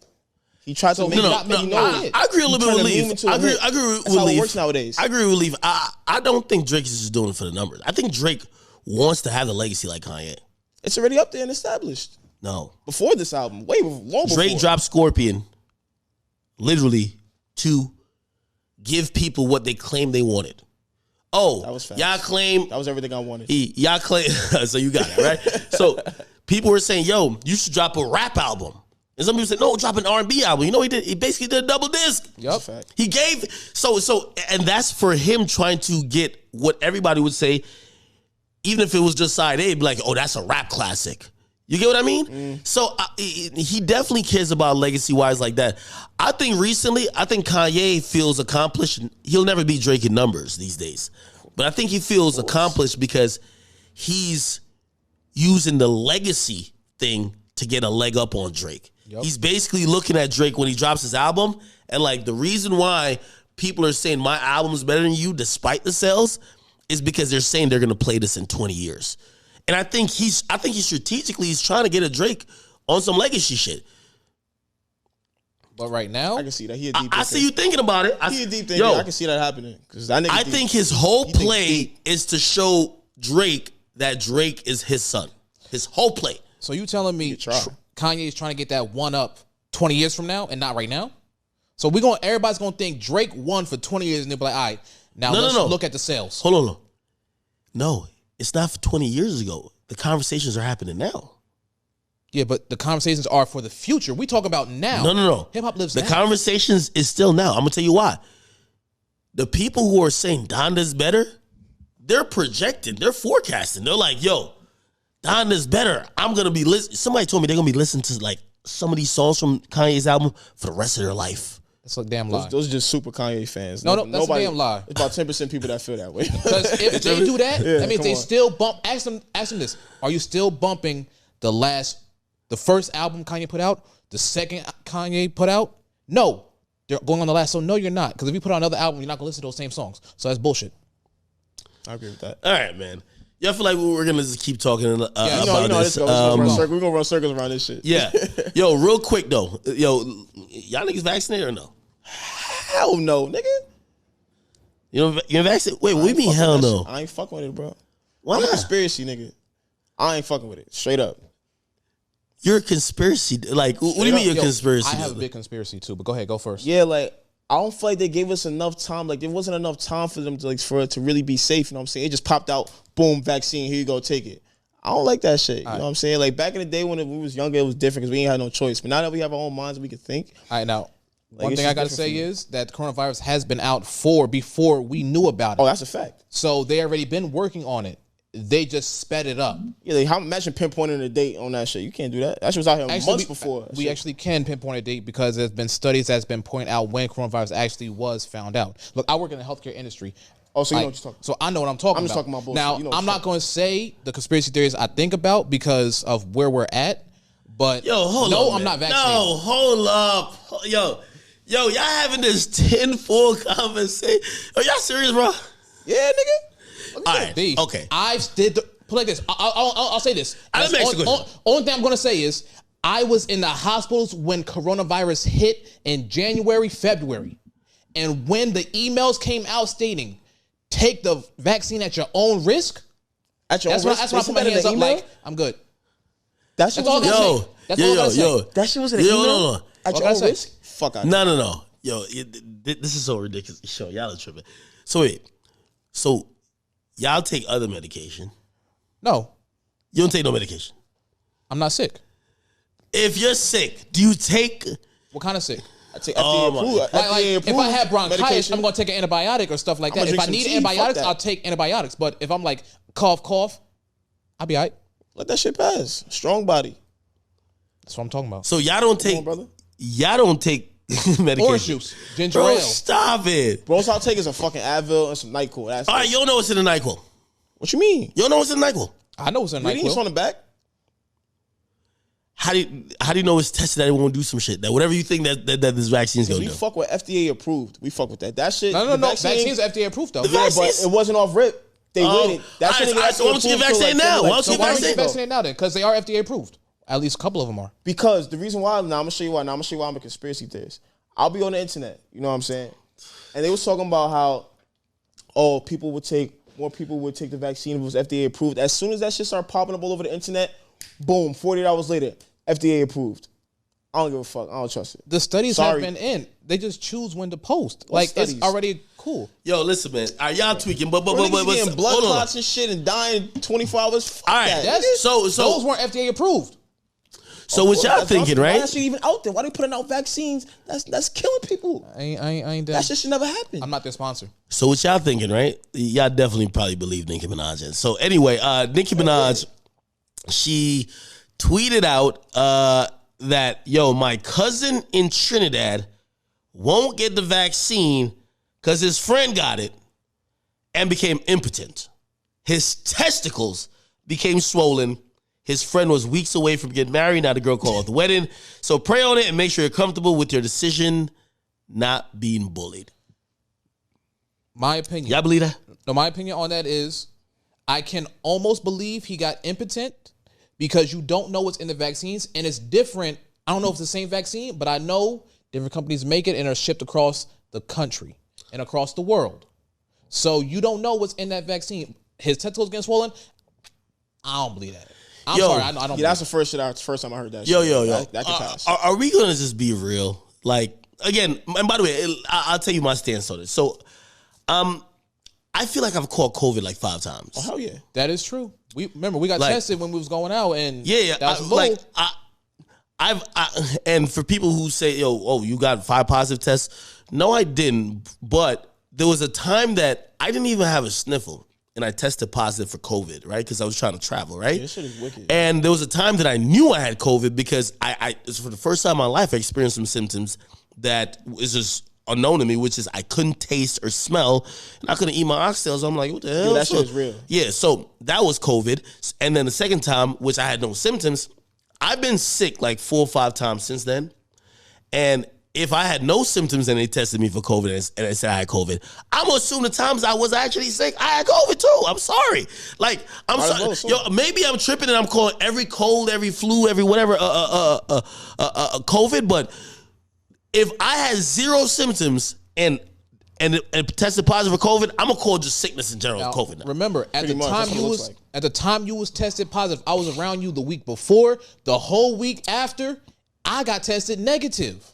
He tried to So make no, it no, not no, make no, I agree a little bit with meme Leaf. into a I agree hit. with That's how Leaf. it works nowadays. I agree with Leaf. I don't think Drake is just doing it for the numbers. I think Drake wants to have the legacy like Kanye. It's already up there and established. No. Before this album. Long before. Drake dropped Scorpion literally to give people what they claimed they wanted. Oh, That was fast. y'all claim That was everything I wanted. y'all claim so you got it, right? So people were saying, yo, you should drop a rap album. And some people said, no, drop an R&B album. You know what he did? He basically did a double disc. Yep. Fact. He gave and that's for him trying to get what everybody would say, even if it was just side A, it'd be like, oh, that's a rap classic. You get what I mean? So he definitely cares about legacy wise like that. I think Kanye feels accomplished. He'll never be Drake in numbers these days, but I think he feels accomplished because he's using the legacy thing to get a leg up on Drake. Yep. He's basically looking at Drake when he drops his album, and like the reason why people are saying my album's better than you despite the sales is because they're saying they're going to play this in 20 years. And I think he strategically he's trying to get a Drake on some legacy shit. But right now, I can see that. He a deep I see you thinking about it. He a deep thinker. I can see that happening. I think his whole play is to show Drake that Drake is his son. His whole play. so you telling me Kanye is trying to get that one up 20 years from now and not right now? So everybody's gonna think Drake won for 20 years and they'll be like, all right, now let's look at the sales. Hold on. No, it's not for 20 years ago. The conversations are happening now. Yeah, but the conversations are for the future. We talk about now. No. Hip hop lives The now. conversations is still now. I'm gonna tell you why. The people who are saying Donda's better, they're projecting, they're forecasting. They're like, yo, Donda's better. I'm gonna be listening. Somebody told me they're gonna be listening to like some of these songs from Kanye's album for the rest of their life. That's a damn lie. Those are just super Kanye fans. No, that's a damn lie. It's about 10% people that feel that way. Because if they do that, that means come they on. still bump. Ask them this: are you still bumping the first album Kanye put out, the second Kanye put out? No, they're going on the last. So no, you're not. Because if you put out another album, you're not gonna listen to those same songs. So that's bullshit. I agree with that. All right, man. Yeah, I feel like we're gonna just keep talking about this. We're gonna run circles around this shit. Yeah. Yo, real quick though. Yo, y'all niggas vaccinated or no? Hell no, nigga. You vaccinated? Wait, what do you mean hell no? I ain't fucking with it, bro. Why I'm a not? conspiracy nigga. I ain't fucking with it. Straight up. You're a conspiracy. Like, what do you mean you're a conspiracy? I have a big conspiracy too, but go ahead, go first. Yeah, like I don't feel like they gave us enough time. Like there wasn't enough time for them to for it to really be safe. You know what I'm saying? It just popped out, boom, vaccine. Here you go, take it. I don't like that shit. You know what I'm saying? Like back in the day when we was younger, it was different because we ain't had no choice. But now that we have our own minds, we can think. All right, now Like, one it's thing I just gotta different say for me. is that coronavirus has been out before we knew about it. Oh, that's a fact. So they already been working on it. They just sped it up. Yeah, like, imagine pinpointing a date on that shit. You can't do that. That shit was out here months before. We actually can pinpoint a date because there's been studies that's been pointing out when coronavirus actually was found out. Look, I work in the healthcare industry. Oh, so you know what you're talking about. So I know what I'm talking about. I'm just talking about bullshit. Now, You know what I'm you're not going to say the conspiracy theories I think about because of where we're at, but Yo, hold no, on. I'm man. not vaccinated. No, hold up. Yo, y'all having this 10-4 conversation. Are y'all serious, bro? Yeah, nigga. All right. Beef. Okay. Put like this. I'll say this. Let me ask you a question. Only thing I'm going to say is I was in the hospitals when coronavirus hit in January, February. And when the emails came out stating, take the vaccine at your own risk, At your that's own when risk. I put my hands up like, I'm good. That shit That's all was I gotta Yo, say. That's all I gotta say. yo. That shit was in the Yo, email. no. At What your can I own say? risk. Fuck out. No. Yo, this is so ridiculous. Yo, y'all are tripping. So wait. So y'all take other medication. No, You don't take no medication. I'm not sick. If you're sick, do you take... What kind of sick? I take Oh, FDA my approved. Like, FDA if approved I have bronchitis, medication. I'm going to take an antibiotic or stuff like I'ma that. If drink I some need tea, fuck antibiotics, that. I'll take antibiotics. But if I'm like cough, I'll be all right. Let that shit pass. Strong body. That's what I'm talking about. So y'all don't Come take... on, brother. Y'all don't take medication. Orange juice, ginger Bro, ale. stop it. Bro, all I'll take is a fucking Advil and some NyQuil. That's All it. right, you don't know what's in the NyQuil. What you mean? You don't know what's in the NyQuil. I know it's in Reading it's on NyQuil. the back. How do you know it's tested that it won't do some shit? That whatever you think that this vaccine's gonna We do. fuck with FDA approved. We fuck with that. That shit. No. the Vaccines are FDA approved though. The Yeah, vaccines- but it wasn't off rip. They waited. That shit Alright, so why don't you get vaccinated now? Why don't you So get why don't you vaccinated? get vaccinated now then? Because they are FDA approved. At least a couple of them are. Because the reason why, now I'm gonna show you why. Now I'm gonna show you why I'm a conspiracy theorist. I'll be on the internet, you know what I'm saying? And they was talking about how, more people would take the vaccine if it was FDA approved. As soon as that shit started popping up all over the internet, boom, 48 hours later, FDA approved. I don't give a fuck. I don't trust it. The studies Sorry. have been in. They just choose when to post. Like studies? it's already cool. Yo, listen, man. All right, y'all tweaking, but Niggas getting blood hold on. clots and shit and dying 24 hours. Fuck All right, that. that's so Those weren't FDA approved. so what y'all thinking, Why right? that shit even out there? Why they putting out vaccines? That's killing people. I ain't That shit should never happen. I'm not their sponsor. So what y'all thinking, right? Y'all definitely probably believe Nicki Minaj in. So anyway, Nicki Minaj, she tweeted out that, yo, my cousin in Trinidad won't get the vaccine because his friend got it and became impotent. His testicles became swollen. His friend was weeks away from getting married. Now the girl called the wedding. So pray on it and make sure you're comfortable with your decision, not being bullied. My opinion. Y'all believe that? No, my opinion on that is I can almost believe he got impotent because you don't know what's in the vaccines and it's different. I don't know if it's the same vaccine, but I know different companies make it and are shipped across the country and across the world. So you don't know what's in that vaccine. His testicles getting swollen. I don't believe that. I'm Yo, sorry. I don't. Yeah, that's the first time I heard that. Yo. shit. That can pass. Are we gonna just be real? Like, again, and by the way, I'll tell you my stance on it. So, I feel like I've caught COVID like 5 times. Oh, hell yeah. That is true. We got Like- tested when we was going out, and Yeah. that was bull. And for people who say, yo, you got 5 positive tests. No, I didn't. But there was a time that I didn't even have a sniffle. And I tested positive for COVID, right? Because I was trying to travel, right? This shit is wicked. And there was a time that I knew I had COVID because I for the first time in my life, I experienced some symptoms that is just unknown to me, which is I couldn't taste or smell, and I couldn't eat my oxtails. I'm like, what the hell? Yo, that shit is real. Yeah, so that was COVID. And then the second time, which I had no symptoms, I've been sick like 4 or 5 times since then. And if I had no symptoms and they tested me for COVID and they said I had COVID, I'm gonna assume the times I was actually sick, I had COVID too. I'm sorry. Like, I'm sorry. Yo, maybe I'm tripping and I'm calling every cold, every flu, every whatever COVID. But if I had zero symptoms and tested positive for COVID, I'm gonna call just sickness in general COVID. Now. Remember, at the time you was tested positive, I was around you the week before. The whole week after, I got tested negative.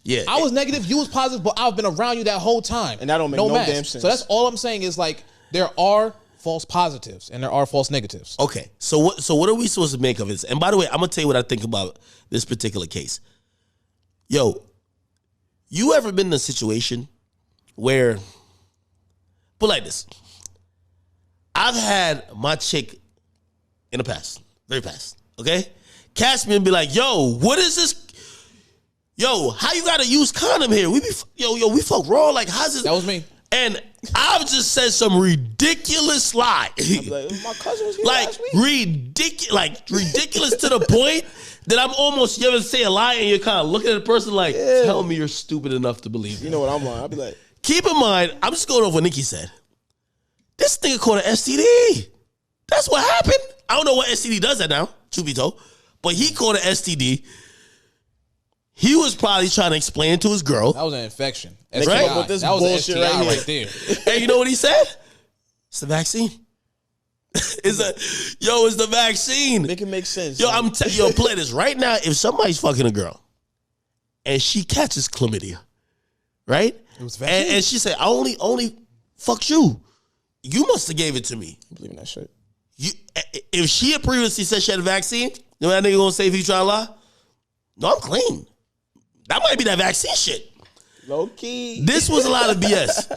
Yeah, I was negative, you was positive, but I've been around you that whole time. And that don't make no damn sense. So that's all I'm saying is like there are false positives and there are false negatives. Okay, so what are we supposed to make of this? And by the way, I'm gonna tell you what I think about this particular case. Yo, you ever been in a situation where, put like this, I've had my chick in the past, very past, okay? Catch me and be like, yo, what is this? Yo, how you gotta use condom here? We fuck raw. Like, how's this? That was me. And I've just said some ridiculous lie. Like, my cousin was here last week. Ridiculous to the point that I'm almost, you ever say a lie and you're kind of looking at the person like, tell me you're stupid enough to believe it. You know what I'm on. I'll be like, keep in mind, I'm just going over what Nikki said. This nigga caught an STD. That's what happened. I don't know what STD does that now, truth be told. But he caught an STD. He was probably trying to explain it to his girl. That was an infection. Right? That was bullshit an STI right there. And you know what he said? It's the vaccine. It's the vaccine. Make it make sense. Yo, play this right now. If somebody's fucking a girl and she catches chlamydia, right? It was vaccine. And she said, I only fucked you. You must have gave it to me. I believe in that shit. If she had previously said she had a vaccine, you know what that nigga gonna say if he try to lie? No, I'm clean. That might be that vaccine shit. Low key. This was a lot of BS.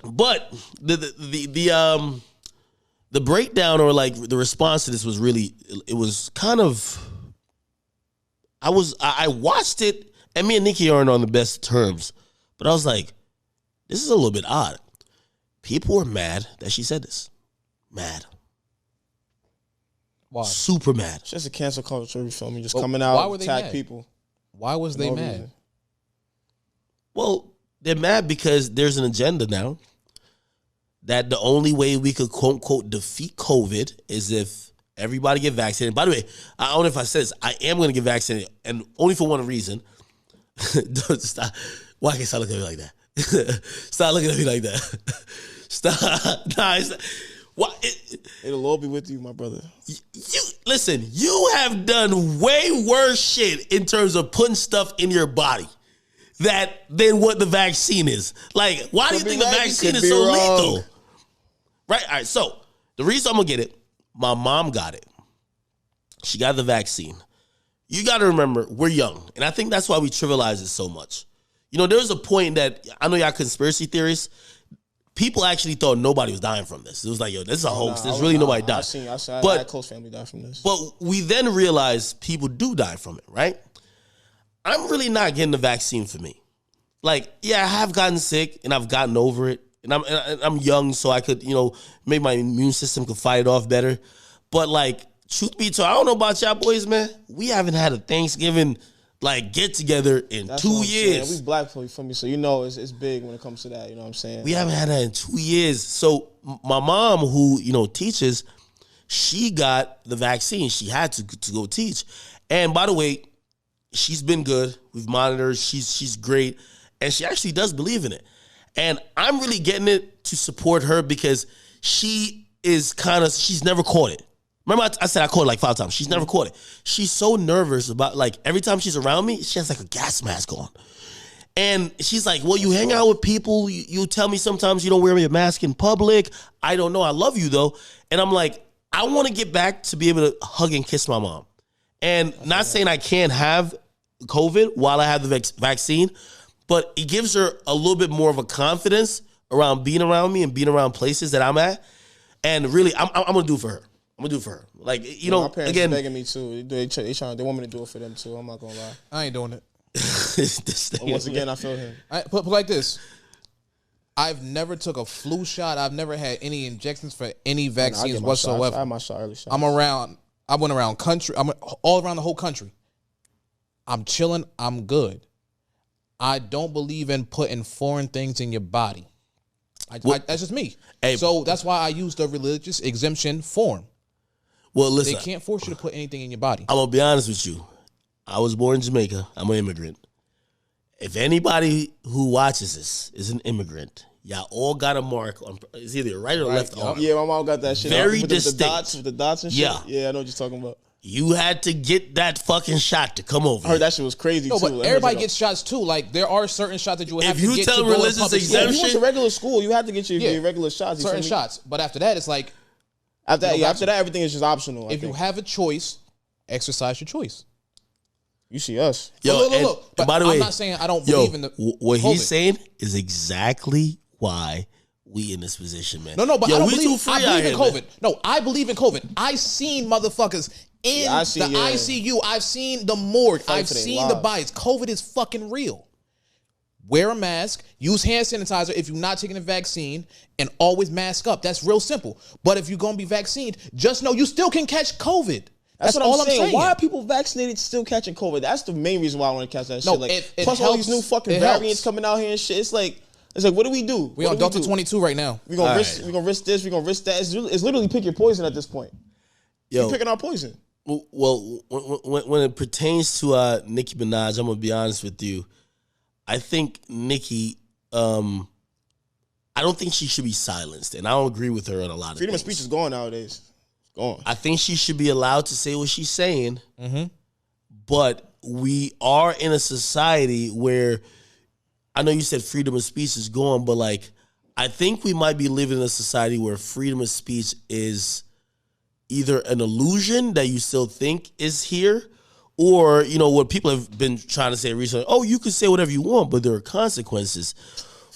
But the breakdown or like the response to this was really, it was kind of, I watched it and me and Nikki aren't on the best terms, but I was like, this is a little bit odd. People were mad that she said this. Mad. Why? Super mad. It's just a cancel culture, you feel me? Just coming out, attack people. Why was they mad? Reason. Well, they're mad because there's an agenda now that the only way we could quote unquote defeat COVID is if everybody get vaccinated. By the way, I don't know if I said this, I am going to get vaccinated, and only for one reason. Stop. Why can't stop looking at me like that? Stop looking at me like that. Stop. Nah, it's not. It'll all be with you, my brother. Listen, you have done way worse shit in terms of putting stuff in your body than what the vaccine is. Like, why do you think the vaccine is so lethal? Right? All right, so the reason I'm going to get it, my mom got it. She got the vaccine. You got to remember, we're young. And I think that's why we trivialize it so much. You know, there was a point that, I know y'all conspiracy theorists, people actually thought nobody was dying from this. It was like, yo, this is a hoax. There's really nobody died. I had a close family die from this. But we then realized people do die from it, right? I'm really not getting the vaccine for me. Like, yeah, I have gotten sick and I've gotten over it. And I'm young, so I could, maybe my immune system could fight it off better. But like, truth be told, I don't know about y'all boys, man. We haven't had a Thanksgiving get together in 2 years. We black people, you feel me? So it's big when it comes to that. You know what I'm saying? We haven't had that in 2 years. So my mom, who teaches, she got the vaccine. She had to go teach. And by the way, she's been good. We've monitored her. She's great, and she actually does believe in it. And I'm really getting it to support her because she is she's never caught it. Remember I said I caught it like 5 times. She's never caught it. She's so nervous about, every time she's around me, she has a gas mask on. And she's like, well, you hang out with people. You tell me sometimes you don't wear your mask in public. I don't know. I love you, though. And I'm like, I want to get back to be able to hug and kiss my mom. And not saying I can't have COVID while I have the vaccine, but it gives her a little bit more of a confidence around being around me and being around places that I'm at. And really, I'm going to do it for her. I'm gonna do it for her. Like, my parents again, begging me too. They want me to do it for them too. I'm not gonna lie. I ain't doing it. Once again, I feel him. Put like this. I've never took a flu shot. I've never had any injections for any vaccines whatsoever. I had my shot, early shot. I went around country. I'm all around the whole country. I'm chilling. I'm good. I don't believe in putting foreign things in your body. That's just me. Hey, so that's why I use the religious exemption form. Well, listen. They can't force you to put anything in your body. I'm going to be honest with you. I was born in Jamaica. I'm an immigrant. If anybody who watches this is an immigrant, y'all all got a mark on, it's either your right or left arm. Yeah, my mom got that shit. Very with distinct. The dots and shit. Yeah. Yeah, I know what you're talking about. You had to get that fucking shot to come over. I heard that shit was crazy, no, too. but everybody gets shots, too. Like, there are certain shots that you would have to get to go to public religious school. Yeah, if you went exemption, to regular school, you had to get your regular shots. Certain shots. But after that, it's like... After that, everything is just optional. If you have a choice, exercise your choice. You see us. Yo, Look. But by the way, I'm not saying I don't believe in the what COVID. he's saying is exactly why we in this position, man. No, but I don't believe. free I believe in here, COVID. man. No, I believe in COVID. I seen motherfuckers in the ICU. I've seen the morgue. I've seen the bodies. COVID is fucking real. Wear a mask. Use hand sanitizer if you're not taking a vaccine, and always mask up. That's real simple. But if you're gonna be vaccinated, just know you still can catch COVID. That's what all I'm saying. Why are people vaccinated still catching COVID? That's the main reason why I want to catch that shit. Like, it plus helps. all these new fucking variants coming out here and shit. It's like, what do we do? We on Delta 22 right now. We're gonna risk this. We're gonna risk that. It's literally pick your poison at this point. You're picking our poison. Well, when it pertains to Nicki Minaj, I'm gonna be honest with you. I think Nicki, I don't think she should be silenced, and I don't agree with her on a lot of Freedom of things. speech is gone nowadays. It's gone. I think she should be allowed to say what she's saying, but we are in a society where, I know you said freedom of speech is gone, but like, I think we might be living in a society where freedom of speech is either an illusion that you still think is here, or, you know, what people have been trying to say recently, oh, you can say whatever you want, but there are consequences.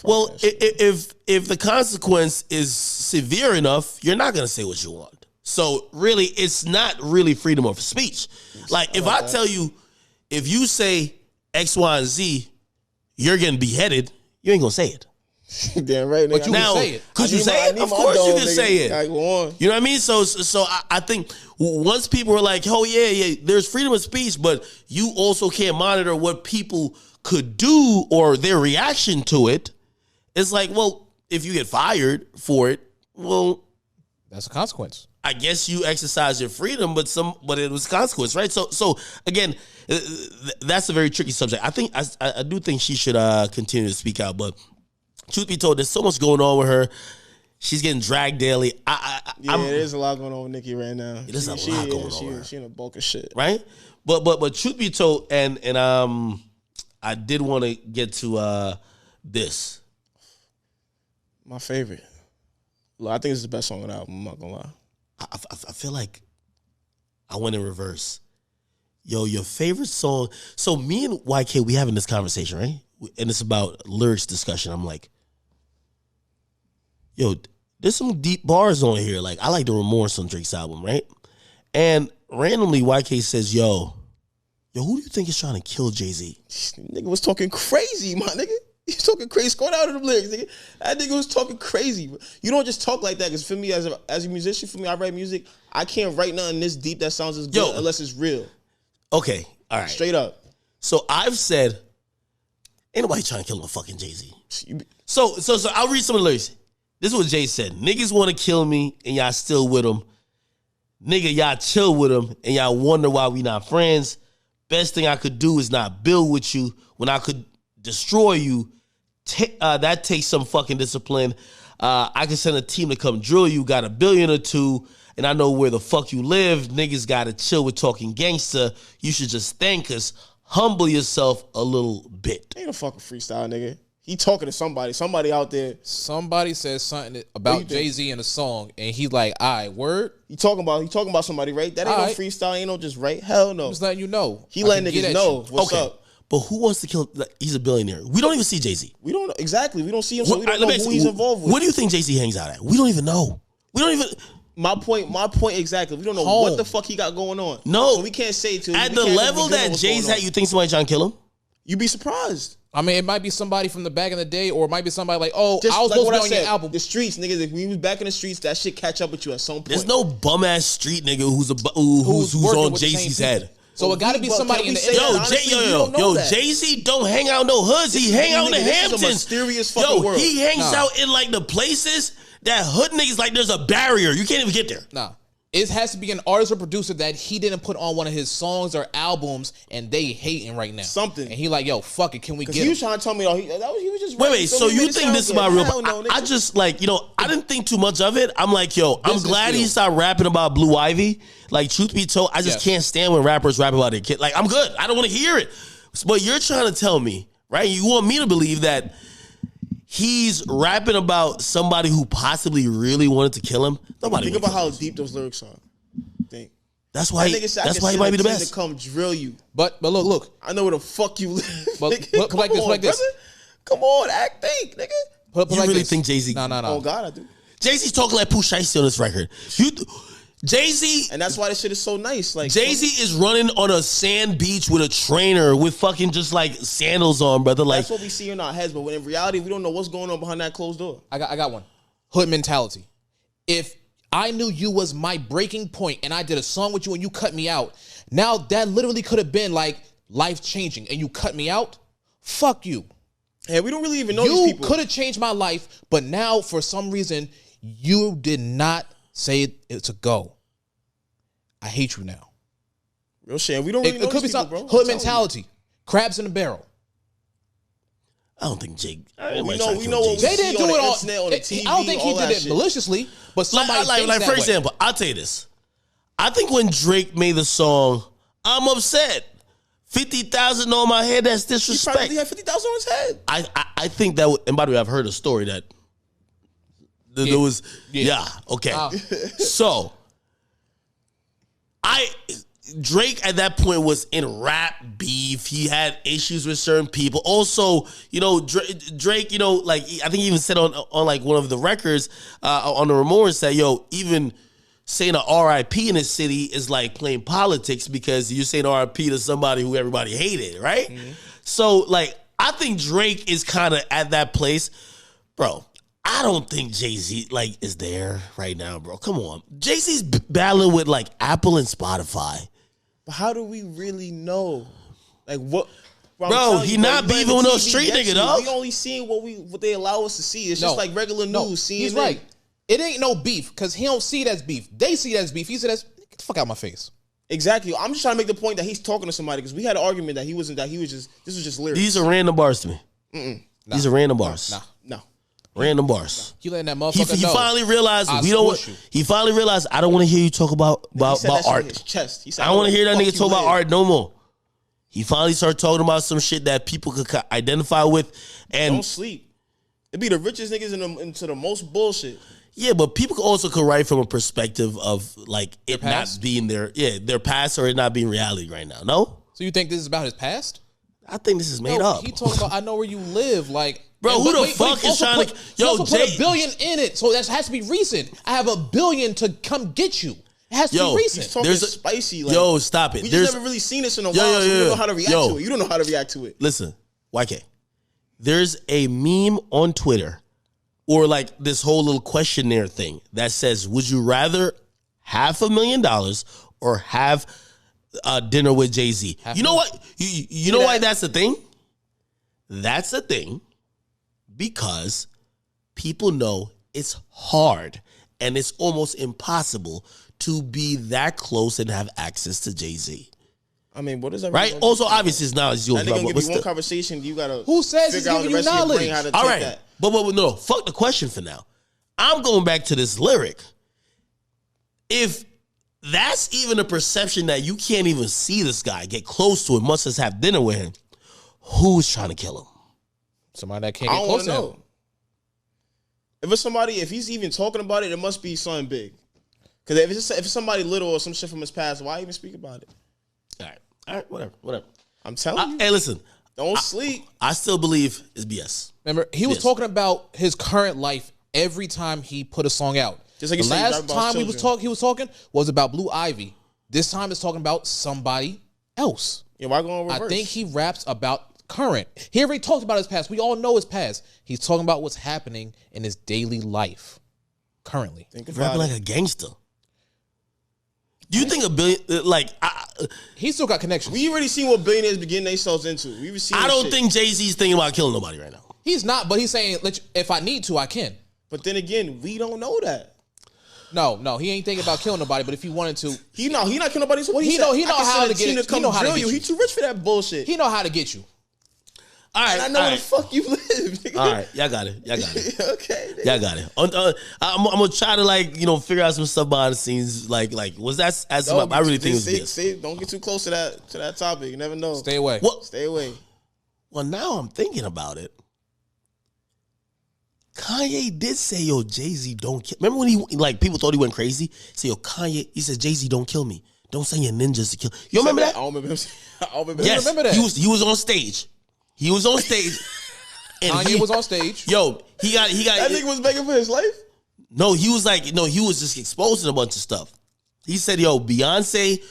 Well, if the consequence is severe enough, you're not going to say what you want. So really, it's not really freedom of speech. Like, if I tell you, if you say X, Y, and Z, you're getting beheaded, you ain't going to say it. Damn right, nigga. But you can say it. Could you say it? Of course you can say it. Right, go on. You know what I mean? So I think once people are like, oh yeah, there's freedom of speech, but you also can't monitor what people could do or their reaction to it. It's like, well, if you get fired for it, well, that's a consequence. I guess you exercise your freedom, but it was consequence, right? So again, that's a very tricky subject. I do think she should continue to speak out, but truth be told, there's so much going on with her. She's getting dragged daily. There's a lot going on with Nicki right now. There's a lot going on with her. She in a bulk of shit, right? But truth be told, and I did want to get to this. My favorite. Look, I think it's the best song on the album. I'm not gonna lie. I feel like I went in reverse. Yo, your favorite song. So me and YK, we having this conversation, right? And it's about lyrics discussion. I'm like, yo, there's some deep bars on here. Like, I like the Remorse on Drake's album, right? And randomly, YK says, yo, who do you think is trying to kill Jay-Z? Nigga was talking crazy, my nigga. He's talking crazy. Scroll down to the lyrics, nigga. That nigga was talking crazy. You don't just talk like that, because for me, as a musician, for me, I write music. I can't write nothing this deep that sounds as good unless it's real. Okay, all right. Straight up. So I've said, ain't nobody trying to kill no fucking Jay-Z. So I'll read some of the lyrics. This is what Jay said. Niggas want to kill me and y'all still with them. Nigga, y'all chill with them and y'all wonder why we not friends. Best thing I could do is not build with you when I could destroy you. That takes some fucking discipline. I can send a team to come drill you. Got $1 billion or $2 billion, and I know where the fuck you live. Niggas gotta chill with talking gangster. You should just thank us. Humble yourself a little bit. Ain't a fucking freestyle, nigga. He talking to somebody. Somebody out there. Somebody says something about Jay-Z in a song, and he's like, all right, word? He talking about somebody, right? That ain't no freestyle. Ain't no just right. Hell no. Just letting you know. He letting niggas know what's up. But who wants to kill? Like, he's a billionaire. We don't even see Jay-Z. We don't know. Exactly. We don't see him, so we don't know who he's involved with. Where do you think Jay-Z hangs out at? We don't even know. We don't even... My point exactly. We don't know what the fuck he got going on. No. So we can't say to him. At the level that Jay's at, you think somebody trying to kill him? You'd be surprised. I mean, it might be somebody from the back in the day, or it might be somebody like, I was like supposed to be on your album. The streets, niggas. If we was back in the streets, that shit catch up with you at some point. There's no bum ass street nigga who's on Jay-Z's head. So it got to be But somebody can in we the say that? Honestly, we don't know that. Jay-Z don't hang out in no hoods. He hang out in the This is a Hamptons. mysterious fucking world. He hangs out in like the places that hood niggas like there's a barrier. You can't even get there. Nah. It has to be an artist or producer that he didn't put on one of his songs or albums and they hating right now. Something. And he like, yo, fuck it, can we get He him? was trying to tell me, he was just Wait, so you think this is my real? No, I just like, I didn't think too much of it. I'm like, I'm Business glad he deal. stopped rapping about Blue Ivy. Like, truth be told, I just can't stand when rappers rap about their kid. Like, I'm good. I don't want to hear it. But you're trying to tell me, right? You want me to believe that he's rapping about somebody who possibly really wanted to kill him? Nobody. Think about how deep those lyrics are. Think. That's why. That's why he might be the best. To come drill you. But look. I know where the fuck you live. But like this. Come on, think, nigga. Put You like really this. think Jay-Z? No. Oh God, I do. Jay-Z's talking like Pooh Shiesty on this record. Jay-Z. And that's why this shit is so nice. Like Jay-Z is running on a sand beach with a trainer with fucking just like sandals on, brother. Like, that's what we see in our heads, but when in reality, we don't know what's going on behind that closed door. I got one. Hood mentality. If I knew you was my breaking point and I did a song with you and you cut me out, now that literally could have been like life changing and you cut me out, fuck you. Hey, we don't really even know these You people. could have changed my life, but now for some reason you did not say it's a go. I hate you now. Real shit. We don't really know It could be these people, something. bro. Hood mentality. Crabs in a barrel. I don't think Jay. We know what They we didn't see do on it the all. internet, on the TV, I don't think he all did that it shit. maliciously, but somebody thinks Like that for way. example, I'll tell you this. I think when Drake made the song, I'm upset. 50,000 on my head, that's He disrespect. probably had 50,000 on his head. I think that, and by the way, I've heard a story that there was, okay. So, Drake at that point was in rap beef. He had issues with certain people. Also, Drake, like I think he even said on like one of the records on the Ramones that, even saying a RIP in his city is like playing politics because you're saying RIP to somebody who everybody hated, right? Mm-hmm. So, like, I think Drake is kind of at that place. Bro, I don't think Jay-Z, like, is there right now, bro. Come on. Jay-Z's battling with, like, Apple and Spotify. But how do we really know? Like, what? Bro, he not beefing with no street nigga, dog. We only seeing what they allow us to see. It's just like regular news. He's right. It ain't no beef because he don't see it as beef. They see it as beef. He said, "Get the fuck out of my face." Exactly. I'm just trying to make the point that he's talking to somebody because we had an argument that this was just lyrics. These are random bars to me. Nah. These are random bars. No. Random bars. You letting that motherfucker He know. finally realized I we don't. squish you. He finally realized I don't want to hear you talk about art. His chest. He said, I don't want to hear that nigga talk about live. art no more. He finally started talking about some shit that people could identify with, and Don't sleep. It be the richest niggas into the most bullshit. yeah, but people also could write from a perspective of like it not past? being their past or it not being reality right now. No, So you think this is about his past? I think this is made No, up. he talking about I know where you live, like. Bro, and- who but the fuck is also trying to? he also put Jay, $1 billion in it, so that has to be recent. I have $1 billion to come get you. It has to be Yo, recent. He's talking spicy. Like, yo, stop it. We There's just never really seen this in a while, so we don't know how to react to it. You don't know how to react to it. Listen, YK. There's a meme on Twitter or like this whole little questionnaire thing that says, would you rather $500,000 or have a dinner with Jay-Z? You know what? You know why that's the thing? That's the thing because people know it's hard and it's almost impossible to be that close and have access to Jay-Z. I mean, what is that? Right? Also, obviously, it's knowledge. I think gonna give you one conversation. You gotta. Who says he's figure out giving the you rest of your knowledge? brain how to All take right, that. but no, fuck the question for now. I'm going back to this lyric. If that's even a perception that you can't even see this guy, get close to him, must just have dinner with him, who's trying to kill him? Somebody that can't I get don't close want to to him. know. If it's somebody, if he's even talking about it, it must be something big. Because if it's somebody little or some shit from his past, why even speak about it? All right, whatever. I'm telling you. Hey, listen, Don't sleep. I still believe it's BS. Remember, he was Yes. talking about his current life every time he put a song out. Just like the you said, he last talked about time children. he was talking was about Blue Ivy. This time it's talking about somebody else. Yeah, why go in reverse? I think he raps about current. He already talked about his past. We all know his past. He's talking about what's happening in his daily life currently. Think Rapping about like it. a gangster. Do you think $1 billion, He still got connections. We already seen what billionaires be getting themselves into. We seen. I don't think Jay-Z's thinking about killing nobody right now. He's not, but he's saying, if I need to, I can. But then again, we don't know that. No, he ain't thinking about killing nobody. But if he wanted to, he not killing nobody. So what he know how to get it. He know how to get you. He too rich for that bullshit. He know how to get you. All right, and I know where the fuck you live. Nigga. All right, y'all got it. Okay, y'all got it. I'm gonna try to figure out some stuff behind the scenes. Like was that? I really think it was this. Don't get too close to that topic. You never know. Stay away. Stay away. Well, now I'm thinking about it. Kanye did say, "Yo, Jay-Z, don't kill." Remember when he people thought he went crazy? He said, "Yo, Kanye," he said, "Jay-Z, don't kill me. Don't send your ninjas to kill." You remember that? I don't remember him. Yes, remember that. He was on stage. He was on stage. And Kanye was on stage. Yo, he got. That nigga was begging for his life. No, he was he was just exposing a bunch of stuff. He said, "Yo, Beyonce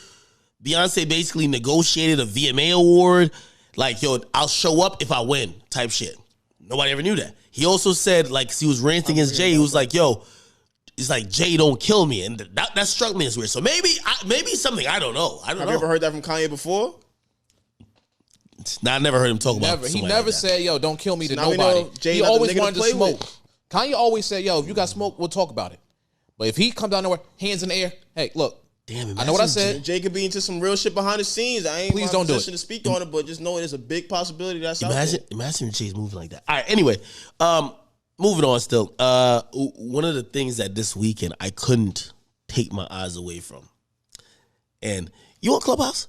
basically negotiated a VMA award. Like, yo, I'll show up if I win," type shit. Nobody ever knew that. He also said, like, 'cause he was ranting against Jay. He was like, "Yo, it's like Jay, don't kill me," and that struck me as weird. So maybe something I don't know. Have you ever heard that from Kanye before? I never heard him talk about. He never like said, "Yo, don't kill me" to now nobody. He always wanted to smoke. With. Kanye always said, "Yo, if you got smoke, we'll talk about it." But if he comes down there, hands in the air, hey, look, damn, I know what I said. Jay could be into some real shit behind the scenes. I ain't Please don't do it. To speak on it, but just know it is a big possibility. That's imagine if Jay's moving like that. All right, anyway, moving on. Still, one of the things that this weekend I couldn't take my eyes away from, and you on Clubhouse?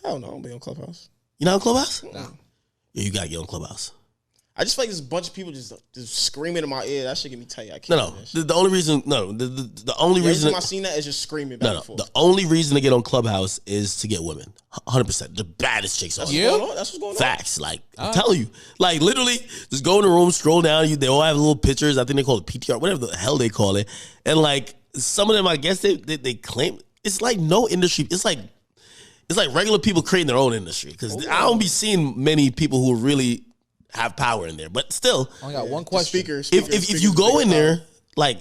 Hell no, I don't be on Clubhouse. You not on Clubhouse? No. Yeah, you gotta get on Clubhouse. I just feel like there's a bunch of people just screaming in my ear. That shit get me tight. I can't. No. The only reason, the only reason I seen that is just screaming back and forth. The only reason to get on Clubhouse is to get women. 100%. The baddest chicks on. That's what's going on. Facts. Like, I'm telling you. Like, literally, just go in the room, scroll down. They all have little pictures. I think they call it PTR, whatever the hell they call it. And, like, some of them, I guess, they claim. It's like no industry. It's like regular people creating their own industry. Because I don't be seeing many people who really have power in there. But still, I got one question. If you go in there, like,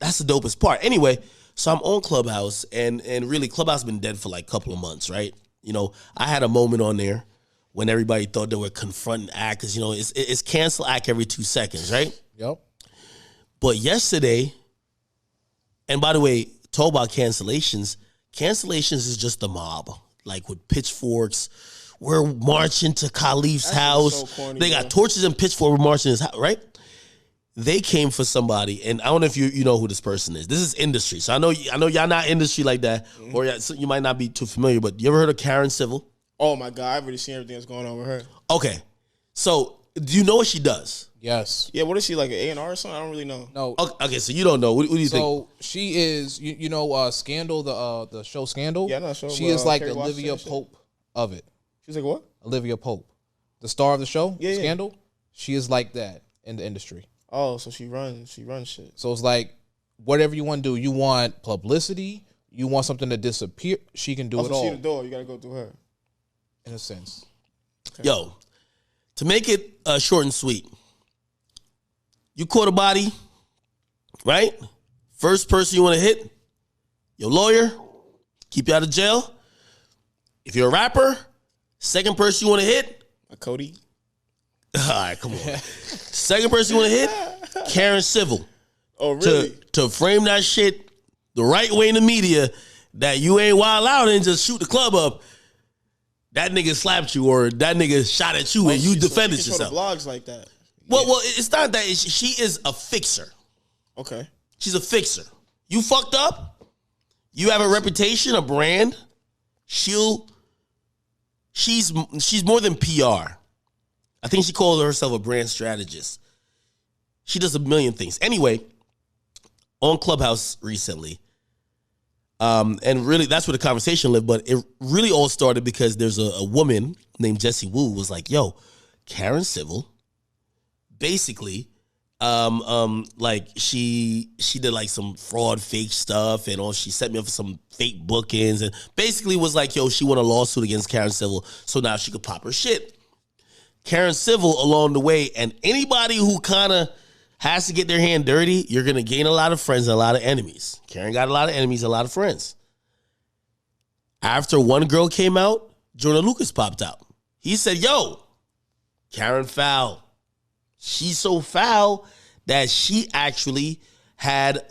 that's the dopest part. Anyway, so I'm on Clubhouse, and really Clubhouse has been dead for like a couple of months, right? I had a moment on there when everybody thought they were confronting act, because it's cancel act every 2 seconds, right? Yep. But yesterday, and by the way, talk about cancellations is just the mob, like with pitchforks. We're marching to Khalif's house. So corny, they got torches and pitchforks. We're marching to his house, right? They came for somebody, and I don't know if you know who this person is. This is industry, so I know y'all not industry like that, or you might not be too familiar. But you ever heard of Karen Civil? Oh my God, I've already seen everything that's going on with her. Okay, so do you know what she does? Yes. Yeah, what is she, like, an A&R or something? I don't really know. No. Okay, so you don't know. What do you think? So she is, Scandal, the show Scandal. Yeah, I know that show. She is like Kerry Olivia Washington Pope of it. She's like what? Olivia Pope, the star of the show, Yeah. Scandal. She is like that in the industry. Oh, so she runs shit. So it's like whatever you want to do. You want publicity. You want something to disappear. She can do it all. She the door. You gotta go through her. In a sense. Okay. Yo, to make it short and sweet, you caught a body, right? First person you want to hit, your lawyer, keep you out of jail. If you're a rapper, second person you want to hit, Cody. All right, come on. Second person you want to hit, Karen Civil. Oh, really? To frame that shit the right way in the media, that you ain't wild out and just shoot the club up. That nigga slapped you, or that nigga shot at you, and you defended yourself. Blogs like that. Well, it's not that. She is a fixer. Okay. She's a fixer. You fucked up. You have a reputation, a brand. She's more than PR. I think she calls herself a brand strategist. She does a million things. Anyway, on Clubhouse recently, and really that's where the conversation lived, but it really all started because there's a woman named Jessie Wu was like, yo, Karen Civil, basically, like she did like some fraud fake stuff, and she set me up for some fake bookings, and basically was like, yo, she won a lawsuit against Karen Civil, so now she could pop her shit. Karen Civil along the way, and anybody who kind of has to get their hand dirty, you're going to gain a lot of friends and a lot of enemies. Karen got a lot of enemies, a lot of friends. After one girl came out, Jordan Lucas popped out. He said, yo, Karen foul. She's so foul that she actually had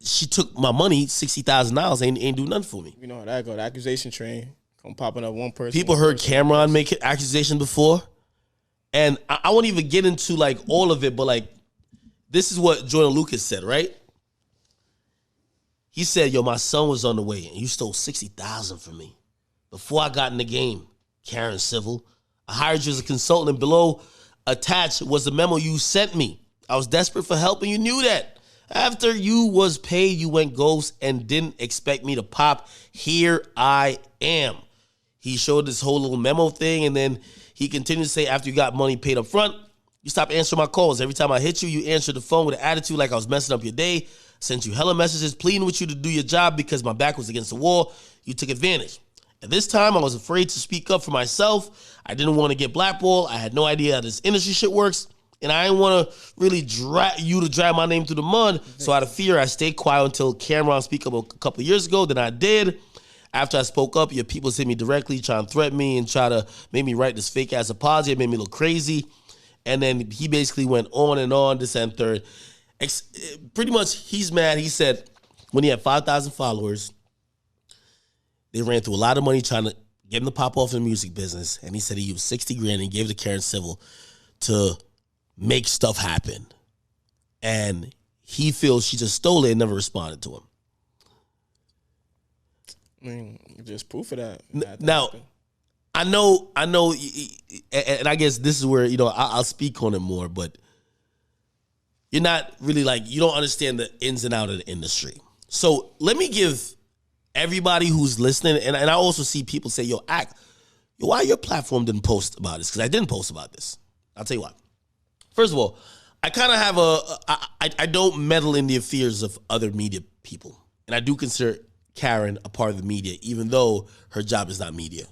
she took my money, $60,000, ain't do nothing for me. You know how that go. The accusation train come popping up one person. People heard Cameron make an accusation before. And I won't even get into like all of it, but like this is what Jordan Lucas said, right? He said, yo, my son was on the way and you stole $60,000 from me. Before I got in the game, Karen Civil, I hired you as a consultant, and below attached was the memo you sent me. I was desperate for help and you knew that. After you was paid, you went ghost and didn't expect me to pop. Here I am. He showed this whole little memo thing, and then he continued to say, after you got money paid up front, you stopped answering my calls. Every time I hit you, you answered the phone with an attitude like I was messing up your day. Sent you hella messages pleading with you to do your job because my back was against the wall. You took advantage. At this time, I was afraid to speak up for myself. I didn't want to get blackballed. I had no idea how this industry shit works. And I didn't want to really drag my name through the mud. So out of fear, I stayed quiet until Cameron spoke up a couple of years ago. Then I did. After I spoke up, your people hit me directly, trying to threaten me and try to make me write this fake ass apology. It made me look crazy. And then he basically went on, this and third. Pretty much, he's mad. He said when he had 5,000 followers, they ran through a lot of money trying to get him to pop off in the music business. And he said he used $60,000 and gave it to Karen Civil to make stuff happen. And he feels she just stole it and never responded to him. I mean, just proof of that. Now, I know, and I guess this is where, I'll speak on it more, but you're not really you don't understand the ins and outs of the industry. So let me give everybody who's listening, and I also see people say, why your platform didn't post about this? Because I didn't post about this. I'll tell you why. First of all, I kind of have I don't meddle in the affairs of other media people. And I do consider Karen a part of the media, even though her job is not media.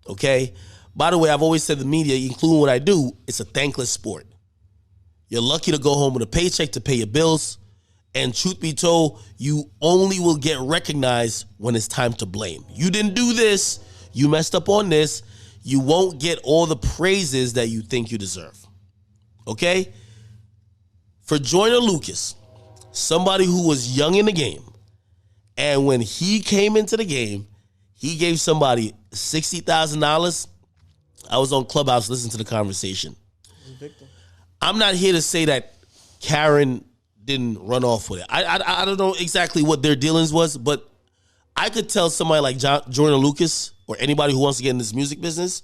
Okay? By the way, I've always said the media, including what I do, it's a thankless sport. You're lucky to go home with a paycheck to pay your bills. And truth be told, you only will get recognized when it's time to blame. You didn't do this. You messed up on this. You won't get all the praises that you think you deserve. Okay? For Jordan Lucas, somebody who was young in the game, and when he came into the game, he gave somebody $60,000. I was on Clubhouse listening to the conversation. I'm not here to say that Karen didn't run off with it. I don't know exactly what their dealings was, but I could tell somebody like Jordan Lucas or anybody who wants to get in this music business,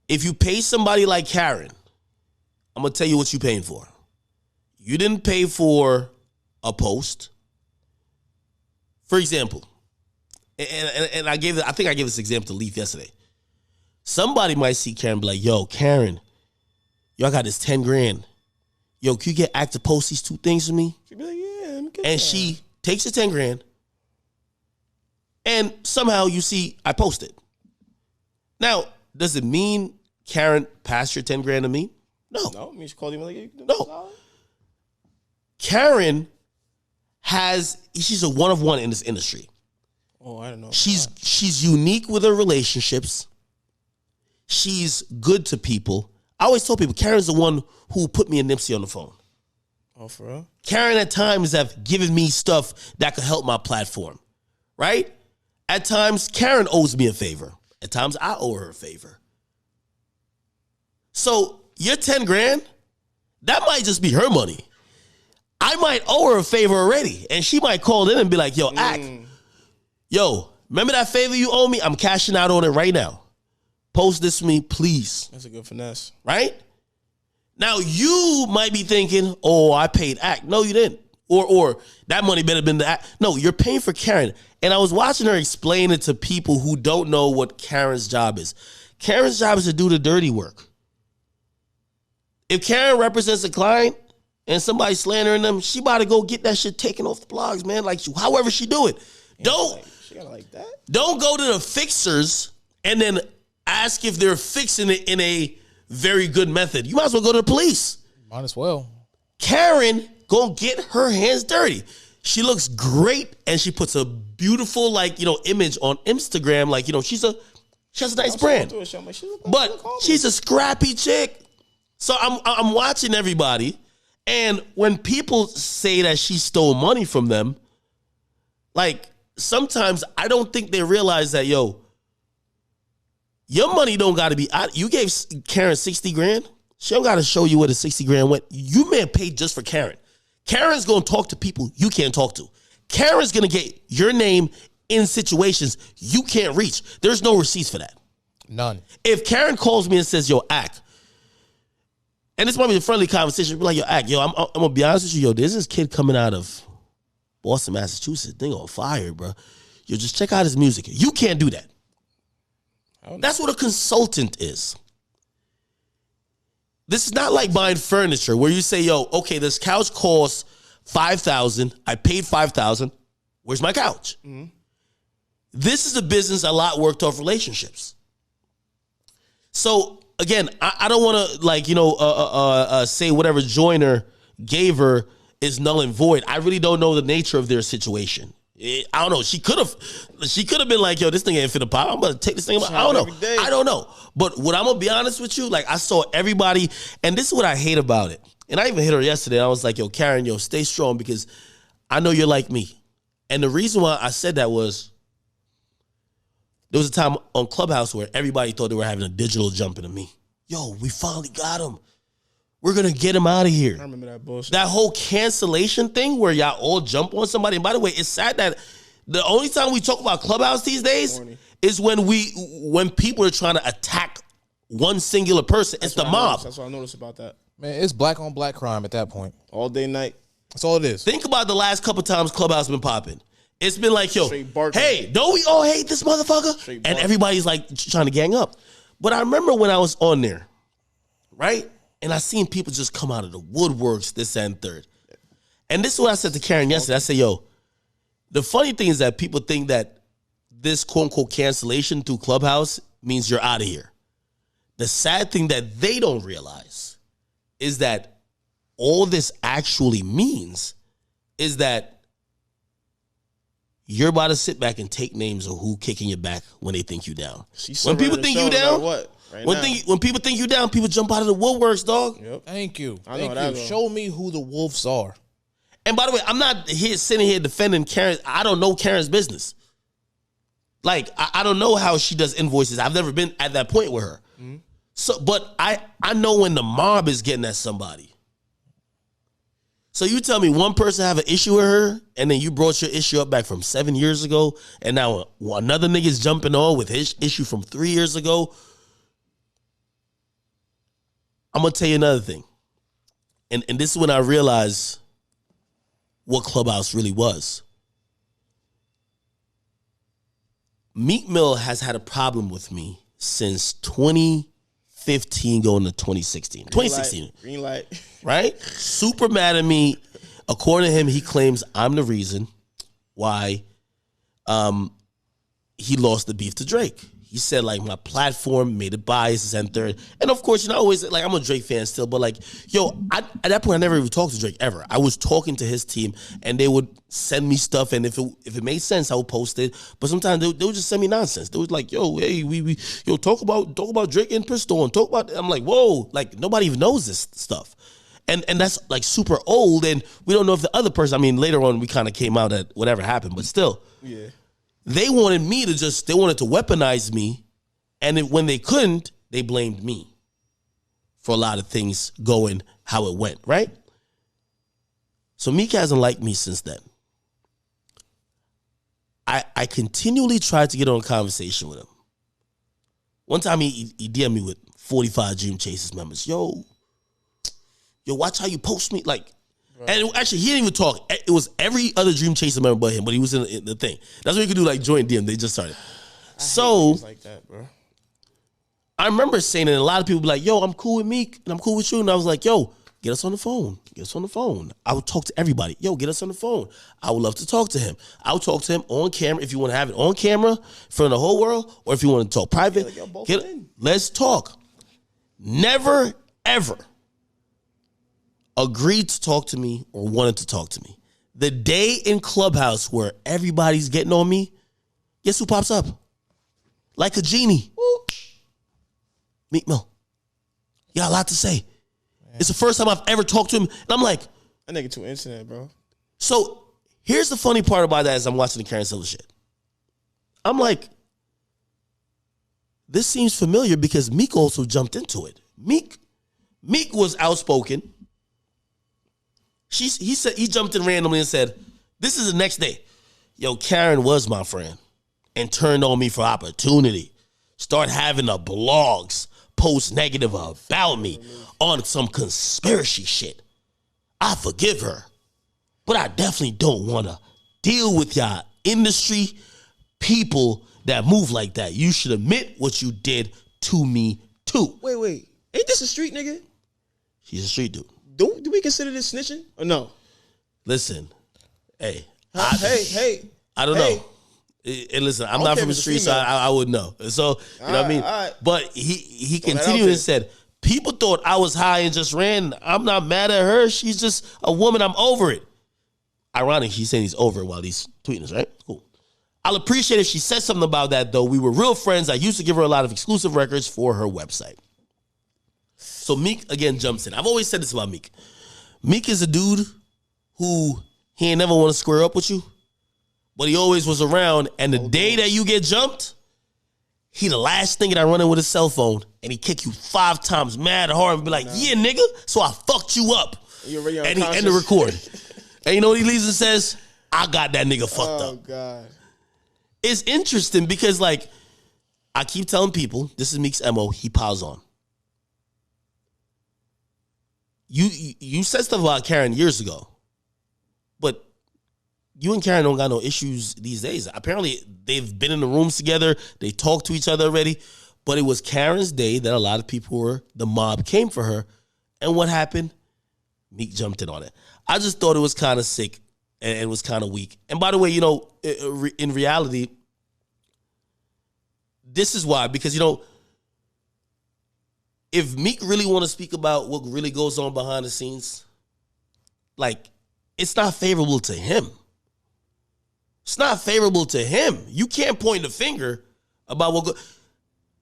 if you pay somebody like Karen, I'm going to tell you what you're paying for. You didn't pay for a post. For example, and I think I gave this example to Leaf yesterday. Somebody might see Karen and be like, yo, Karen, I got this $10,000. Yo, can you get Act to post these two things for me? She'd be like, yeah, let me get And that. she takes the $10,000, and somehow you see I post it. Now, does it mean Karen passed your $10,000 to me? No. No, I mean, she called him like, no. Karen she's a one of one in this industry. Oh, I don't know. She's unique with her relationships. She's good to people. I always tell people, Karen's the one who put me and Nipsey on the phone. Oh, for real? Karen at times have given me stuff that could help my platform, right? At times, Karen owes me a favor. At times, I owe her a favor. So your $10,000, that might just be her money. I might owe her a favor already, and she might call in and be like, yo, remember that favor you owe me? I'm cashing out on it right now. Post this for me, please. That's a good finesse. Right? Now, you might be thinking, oh, I paid Act. No, you didn't. Or that money better been the Act. No, you're paying for Karen. And I was watching her explain it to people who don't know what Karen's job is. Karen's job is to do the dirty work. If Karen represents a client and somebody's slandering them, she about to go get that shit taken off the blogs, man. Like, however she do it. She got like that? Don't go to the fixers and then ask if they're fixing it in a very good method. You might as well go to the police. Might as well. Karen gonna get her hands dirty. She looks great, and she puts a beautiful, like, image on Instagram. Like, she has a nice brand. But she's a scrappy chick. So I'm watching everybody, and when people say that she stole money from them, like, sometimes I don't think they realize that, your money don't got to be. You gave Karen 60 grand. She don't got to show you where the 60 grand went. You may have paid just for Karen. Karen's going to talk to people you can't talk to. Karen's going to get your name in situations you can't reach. There's no receipts for that. None. If Karen calls me and says, yo, Ak, and this might be a friendly conversation, be like, yo, Ak, I'm going to be honest with you, there's this kid coming out of Boston, Massachusetts. Thing on fire, bro. Yo, just check out his music. You can't do that. That's what a consultant is. This is not like buying furniture where you say, yo, okay, this couch costs $5,000. I paid $5,000. Where's my couch? Mm-hmm. This is a business a lot worked off relationships. So again, I don't want to say whatever Joyner gave her is null and void. I really don't know the nature of their situation. I don't know. She could have been like, yo, this thing ain't fit a pop. I'm gonna take this thing. I don't know. I don't know. But what I'm gonna be honest with you, like, I saw everybody, and this is what I hate about it. And I even hit her yesterday. I was like, yo, Karen, yo, stay strong, because I know you're like me. And the reason why I said that was there was a time on Clubhouse where everybody thought they were having a digital jump into me. Yo, we finally got him. We're going to get him out of here. I remember that bullshit. That whole cancellation thing where y'all all jump on somebody. And by the way, it's sad that the only time we talk about Clubhouse these days is when people are trying to attack one singular person. It's the mob. That's what I noticed about that. Man, it's black on black crime at that point. All day, night. That's all it is. Think about the last couple times Clubhouse been popping. It's been like, yo, hey, don't we all hate this motherfucker? And everybody's like trying to gang up. But I remember when I was on there, right? And I seen people just come out of the woodworks, this and third. And this is what I said to Karen yesterday. I said, yo, the funny thing is that people think that this quote-unquote cancellation through Clubhouse means you're out of here. The sad thing that they don't realize is that all this actually means is that you're about to sit back and take names of who kicking you back when they think you down. When people think you down, when people think you down, people jump out of the woodworks, dog. Yep. Thank you. Show me who the wolves are. And by the way, I'm not sitting here defending Karen. I don't know Karen's business. Like, I don't know how she does invoices. I've never been at that point with her. Mm-hmm. So, but I know when the mob is getting at somebody. So you tell me one person have an issue with her, and then you brought your issue up back from 7 years ago, and now another nigga's jumping on with his issue from 3 years ago. I'm going to tell you another thing. And this is when I realized what Clubhouse really was. Meek Mill has had a problem with me since 2015 going to 2016. 2016. Green light. Right? Super mad at me. According to him, he claims I'm the reason why he lost the beef to Drake. He said, like, my platform made it biased and third. And of course, always, like, I'm a Drake fan still, but like, yo, at that point, I never even talked to Drake ever. I was talking to his team, and they would send me stuff, and if it made sense, I would post it. But sometimes they would just send me nonsense. They was like, yo, hey, we talk about Drake and Pistol, and talk about. I'm like, whoa, like, nobody even knows this stuff. And that's like super old, and we don't know if the other person. I mean, later on, we kind of came out at whatever happened, but still, yeah. They wanted to weaponize me, and when they couldn't, they blamed me for a lot of things going how it went, right? So Meek hasn't liked me since then. I continually tried to get on a conversation with him. One time he DM'd me with 45 Dream Chasers members. Yo, watch how you post me. Like, right. And actually, he didn't even talk. It was every other Dream Chaser member but him, but he was in the thing. That's what you could do, like, join DM. They just started. So, like that, bro. I remember saying it, and a lot of people be like, yo, I'm cool with Meek, and I'm cool with you. And I was like, yo, get us on the phone. Get us on the phone. I would talk to everybody. Yo, get us on the phone. I would love to talk to him. I would talk to him on camera if you want to have it on camera for the whole world, or if you want to talk private. Yeah, like let's talk. Never, ever agreed to talk to me or wanted to talk to me. The day in Clubhouse where everybody's getting on me, guess who pops up? Like a genie. Woo. Meek Mill. You got a lot to say. Man. It's the first time I've ever talked to him. And I'm like, that nigga too internet, bro. So here's the funny part about that as I'm watching the Karen Silver shit. I'm like, this seems familiar because Meek also jumped into it. Meek was outspoken. He said he jumped in randomly and said, this is the next day. Yo, Karen was my friend and turned on me for opportunity. Start having the blogs post negative about me on some conspiracy shit. I forgive her, but I definitely don't want to deal with y'all industry people that move like that. You should admit what you did to me too. Wait. Ain't this a street nigga? He's a street dude. Do we consider this snitching or no? Listen, hey. I don't know. And listen, I'm not from the street, so I wouldn't know. So, you know what I mean? Right. But he continued and said, people thought I was high and just ran. I'm not mad at her. She's just a woman. I'm over it. Ironic, he's saying he's over it while he's tweeting us, right? Cool. I'll appreciate if she said something about that, though. We were real friends. I used to give her a lot of exclusive records for her website. So Meek, again, jumps in. I've always said this about Meek. Meek is a dude who he ain't never want to square up with you. But he always was around, and the day that you get jumped, he the last nigga that run in with his cell phone, and he kick you 5 times mad hard and be like, yeah, nigga, so I fucked you up. And he end the record. And you know what he leaves and says? I got that nigga fucked up. Oh, God. It's interesting because, like, I keep telling people, this is Meek's MO, he piles on. You said stuff about Karen years ago, but you and Karen don't got no issues these days. Apparently, they've been in the rooms together. They talk to each other already. But it was Karen's day that a lot of people the mob came for her. And what happened? Meek jumped in on it. I just thought it was kind of sick and it was kind of weak. And by the way, you know, in reality, this is why. Because, you know, if Meek really want to speak about what really goes on behind the scenes, like, it's not favorable to him. It's not favorable to him. You can't point the finger about what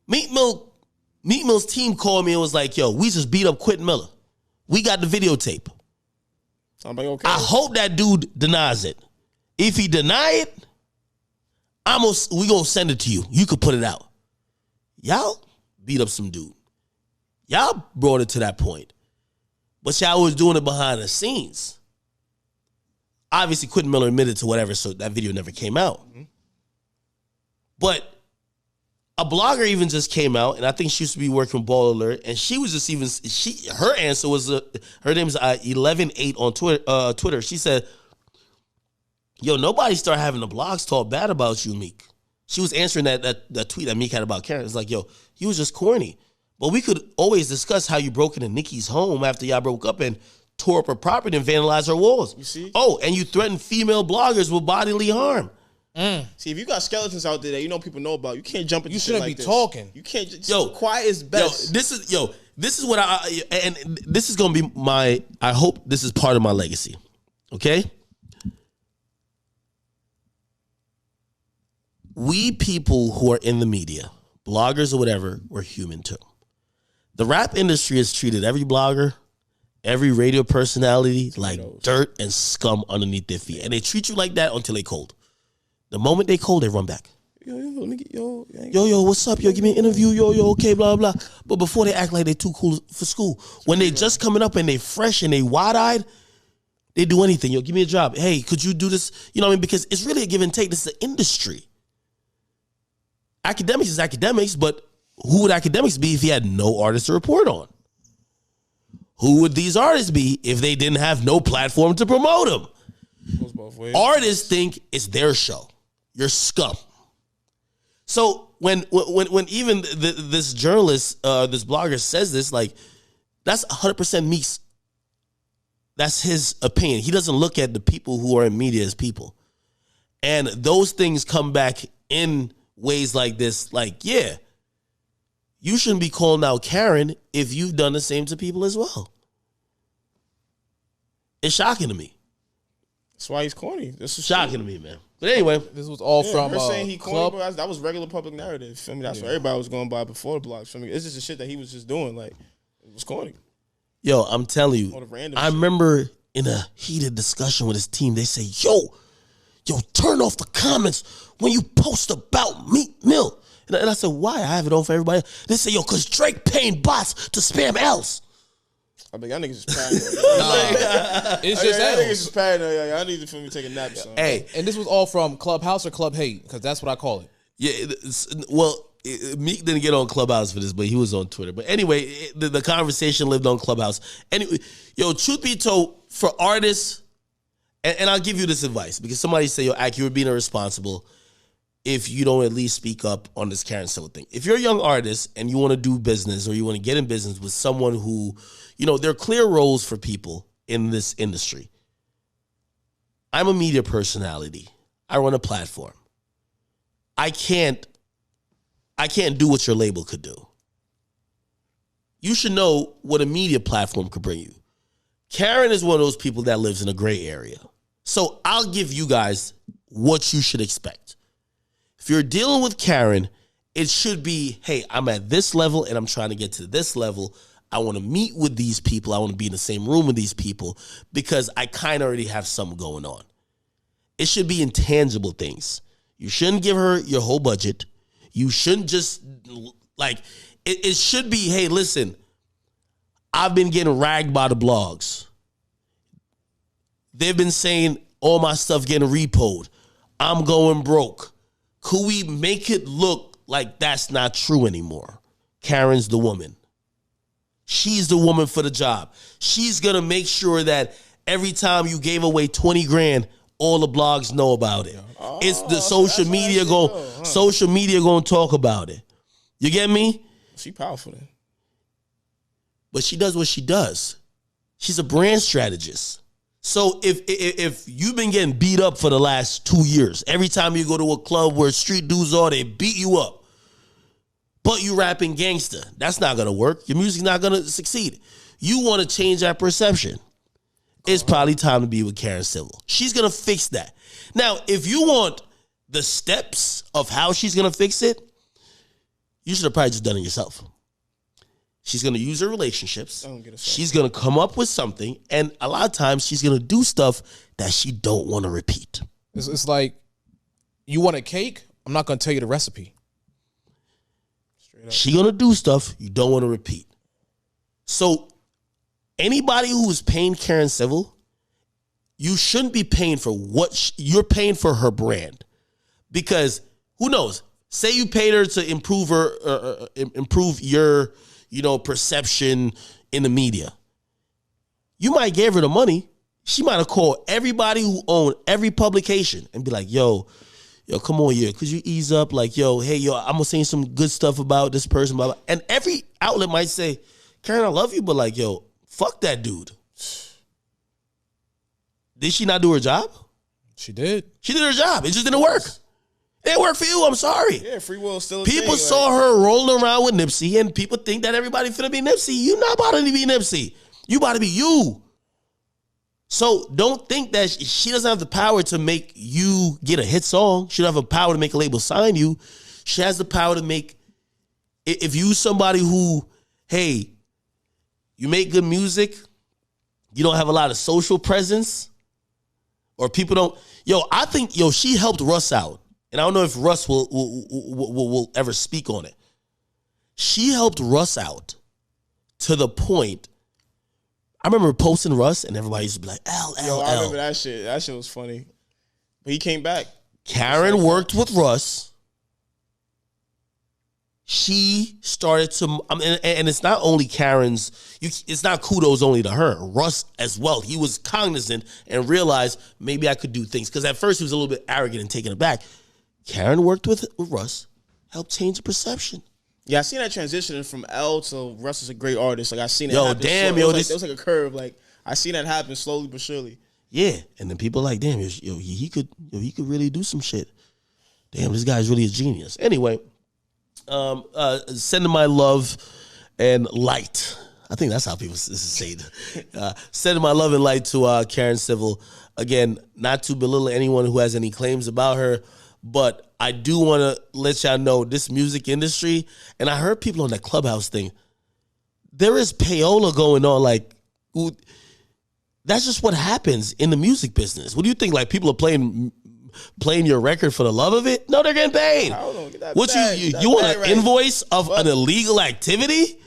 Meek Mill's team called me and was like, yo, we just beat up Quentin Miller. We got the videotape. Somebody okay? I hope that dude denies it. If he deny it, we gonna send it to you. You could put it out. Y'all beat up some dude. Y'all brought it to that point. But y'all was doing it behind the scenes. Obviously, Quentin Miller admitted to whatever, so that video never came out. Mm-hmm. But a blogger even just came out, and I think she used to be working with Ball Alert, and she was just even, her answer was, her name is 11-8 on Twitter. She said, yo, nobody start having the blogs talk bad about you, Meek. She was answering that tweet that Meek had about Karen. It's like, yo, you was just corny. But we could always discuss how you broke into Nicki's home after y'all broke up and tore up her property and vandalized her walls. You see? Oh, and you threatened female bloggers with bodily harm. See, if you got skeletons out there that you know people know about, you can't jump into you shouldn't like be talking. You can't just quiet is best. This is what and this is gonna be I hope this is part of my legacy. Okay? We people who are in the media, bloggers or whatever, we're human too. The rap industry has treated every blogger, every radio personality like dirt and scum underneath their feet. And they treat you like that until they cold. The moment they cold, they run back. Yo, what's up? Yo, give me an interview. Yo, okay, blah, blah. But before they act like they too cool for school, when they just coming up and they fresh and they wide-eyed, they do anything. Yo, give me a job. Hey, could you do this? You know what I mean? Because it's really a give and take. This is an industry. Academics is academics, but who would Academics be if he had no artists to report on? Who would these artists be if they didn't have no platform to promote them? Goes both ways. Artists think it's their show. You're scum. So when even this journalist, this blogger says this, like, that's 100% Meek's. That's his opinion. He doesn't look at the people who are in media as people. And those things come back in ways like this, like, yeah, you shouldn't be calling out Karen if you've done the same to people as well. It's shocking to me. That's why he's corny. This is Shocking to me, man. But anyway, This was all from her saying he corny, club. bro, that was regular public narrative. Feel me? That's what everybody was going by before the blocks. Feel me? It's just the shit that he was just doing. Like, it was corny. yo, I'm telling All the you, random I shit. remember in a heated discussion with his team, they say, yo, turn off the comments when you post about Meek Mill. And I said, why? I have it on for everybody. They say, yo, because Drake paying bots to spam L's. I mean, y'all niggas is paranoid. It's just Y'all niggas L's. is paranoid. Y'all need to feel me take a nap or something. Hey, And this was all from Clubhouse or Club Hate, because that's what I call it. Meek didn't get on Clubhouse for this, but he was on Twitter. But anyway, the conversation lived on Clubhouse. Anyway, yo, truth be told, for artists, and I'll give you this advice, because somebody say, yo, Ak, you're being irresponsible if you don't at least speak up on this Karen Civil thing. If you're a young artist and you want to do business or you want to get in business with someone who, there are clear roles for people in this industry. I'm a media personality. I run a platform. I can't do what your label could do. You should know what a media platform could bring you. Karen is one of those people that lives in a gray area. So I'll give you guys what you should expect. If you're dealing with Karen, it should be, hey, I'm at this level and I'm trying to get to this level. I want to meet with these people. I want to be in the same room with these people because I kind of already have something going on. It should be intangible things. You shouldn't give her your whole budget. You shouldn't just, it should be, hey, listen, I've been getting ragged by the blogs. They've been saying all my stuff getting repoed. I'm going broke. Could we make it look like that's not true anymore? Karen's the woman. She's the woman for the job. She's going to make sure that every time you gave away 20 grand, all the blogs know about it. It's the social media going to talk about it. You get me? She powerful then. But she does what she does. She's a brand strategist. So if you've been getting beat up for the last 2 years, every time you go to a club where street dudes are, they beat you up. But you rapping gangster. That's not going to work. Your music's not going to succeed. You want to change that perception. It's probably time to be with Karen Civil. She's going to fix that. Now, if you want the steps of how she's going to fix it, you should have probably just done it yourself. She's going to use her relationships. She's going to come up with something. And a lot of times she's going to do stuff that she don't want to repeat. It's like, you want a cake? I'm not going to tell you the recipe. She's going to do stuff you don't want to repeat. So anybody who is paying Karen Civil, you shouldn't be paying for what you're paying for her brand. Because who knows? Say you paid her to improve your perception in the media. You might give her the money. She might have called everybody who owned every publication and be like, yo, come on, could you ease up? Like, I'm going to say some good stuff about this person. Blah, blah. And every outlet might say, Karen, I love you, but like, fuck that dude. Did she not do her job? She did. She did her job. It just didn't work. It didn't work for you. I'm sorry. Yeah, free will is still a People thing, saw her rolling around with Nipsey, and people think that everybody finna be Nipsey. You not about to be Nipsey. You about to be you. So don't think that she doesn't have the power to make you get a hit song. She doesn't have the power to make a label sign you. She has the power to make, if you somebody who, hey, you make good music, you don't have a lot of social presence, or people don't, I think, she helped Russ out. And I don't know if Russ will ever speak on it. She helped Russ out to the point. I remember posting Russ and everybody used to be like, L. I remember that shit. That shit was funny. But he came back. Karen worked with Russ. She started to, and it's not only Karen's, it's not kudos only to her. Russ as well. He was cognizant and realized maybe I could do things. Because at first he was a little bit arrogant and taken aback. Karen worked with Russ, helped change the perception. Yeah, I seen that transition from L to Russ is a great artist. Like I seen it. Yo, happen. damn, it was this like, it was like a curve. Like I seen that happen slowly but surely. Yeah, and then people are like, damn, he could really do some shit. Damn, this guy's really a genius. Anyway, sending my love and light. I think that's how people say it. Sending my love and light to Karen Civil. Again, not to belittle anyone who has any claims about her, but I do want to let y'all know this music industry, and I heard people on that Clubhouse thing, there is payola going on. Like, that's just what happens in the music business. What do you think? Like, people are playing your record for the love of it? No, they're getting paid. What you want an invoice of an illegal activity?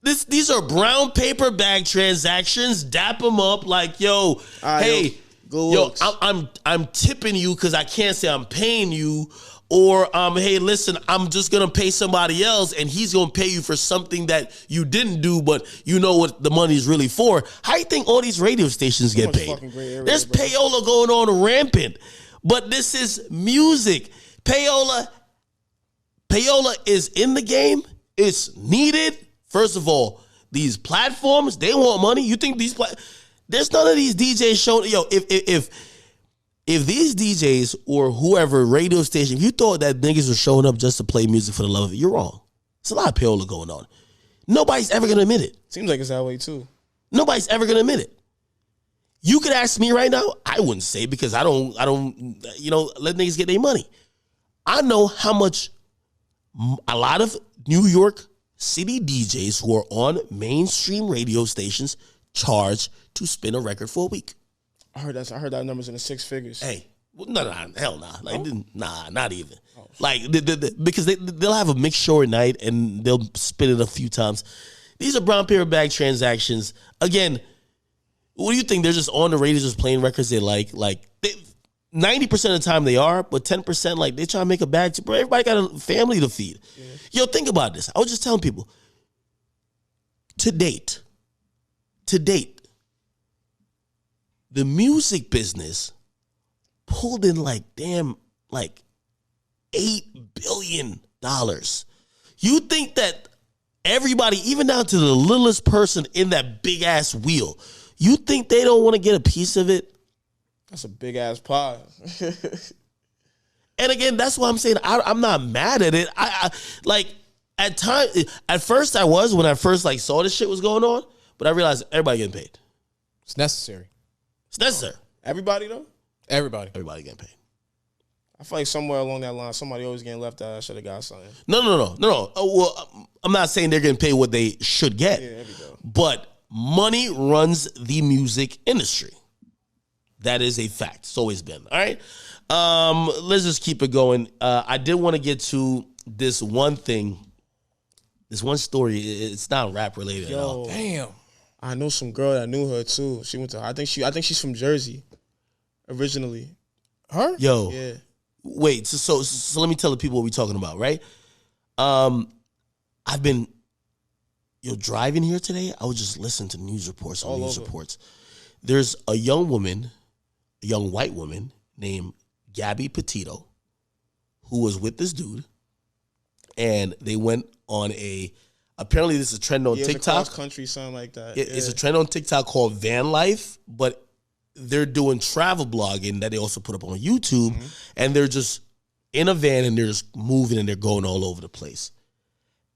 These are brown paper bag transactions. Dap them up like, yo, hey, I'm tipping you because I can't say I'm paying you. Or, hey, listen, I'm just going to pay somebody else and he's going to pay you for something that you didn't do, but you know what the money's really for. How you think all these radio stations get paid? There's payola going on rampant. But this is music. Payola is in the game. It's needed. First of all, these platforms, they want money. You think there's none of these DJs showing, yo, if these DJs or whoever radio station, if you thought that niggas were showing up just to play music for the love of it, you're wrong. It's a lot of payola going on. Nobody's ever gonna admit it. Seems like it's that way too. Nobody's ever gonna admit it. You could ask me right now, I wouldn't say because I don't, let niggas get their money. I know how much a lot of New York City DJs who are on mainstream radio stations charge to spin a record for a week. I heard that number's in the six figures. Hey, no, hell nah. Like, not even. Oh, like, because they'll have a mixed show at night and they'll spin it a few times. These are brown paper bag transactions. Again, what do you think? They're just on the radio, just playing records they like. Like, 90% of the time they are, but 10%, like, they try to make a bag. Bro, everybody got a family to feed. Yeah. Yo, think about this. I was just telling people, to date, the music business pulled in like $8 billion. You think that everybody, even down to the littlest person in that big ass wheel, you think they don't want to get a piece of it? That's a big ass pie. And again, that's why I'm saying I'm not mad at it. I at first I was when I first saw this shit was going on, but I realized everybody getting paid. It's necessary. It's necessary. Everybody though? Everybody getting paid. I feel like somewhere along that line, somebody always getting left out. I should have got something. No. Well, I'm not saying they're getting paid what they should get. Yeah, there we go. But money runs the music industry. That is a fact. It's always been. All right. Let's just keep it going. I did want to get to this one thing, this one story. It's not rap related at all. Damn. I know some girl that knew her too. She went to. I think she's from Jersey, originally. Her? Yo. Yeah. Wait. So let me tell the people what we're talking about, right? I've been driving here today. I was just listening to news reports on news reports. There's a young white woman named Gabby Petito who was with this dude, and they went on apparently this is a trend on TikTok. Cross country, something like that. It's a trend on TikTok called van life, but they're doing travel blogging that they also put up on YouTube, and they're just in a van and they're just moving and they're going all over the place.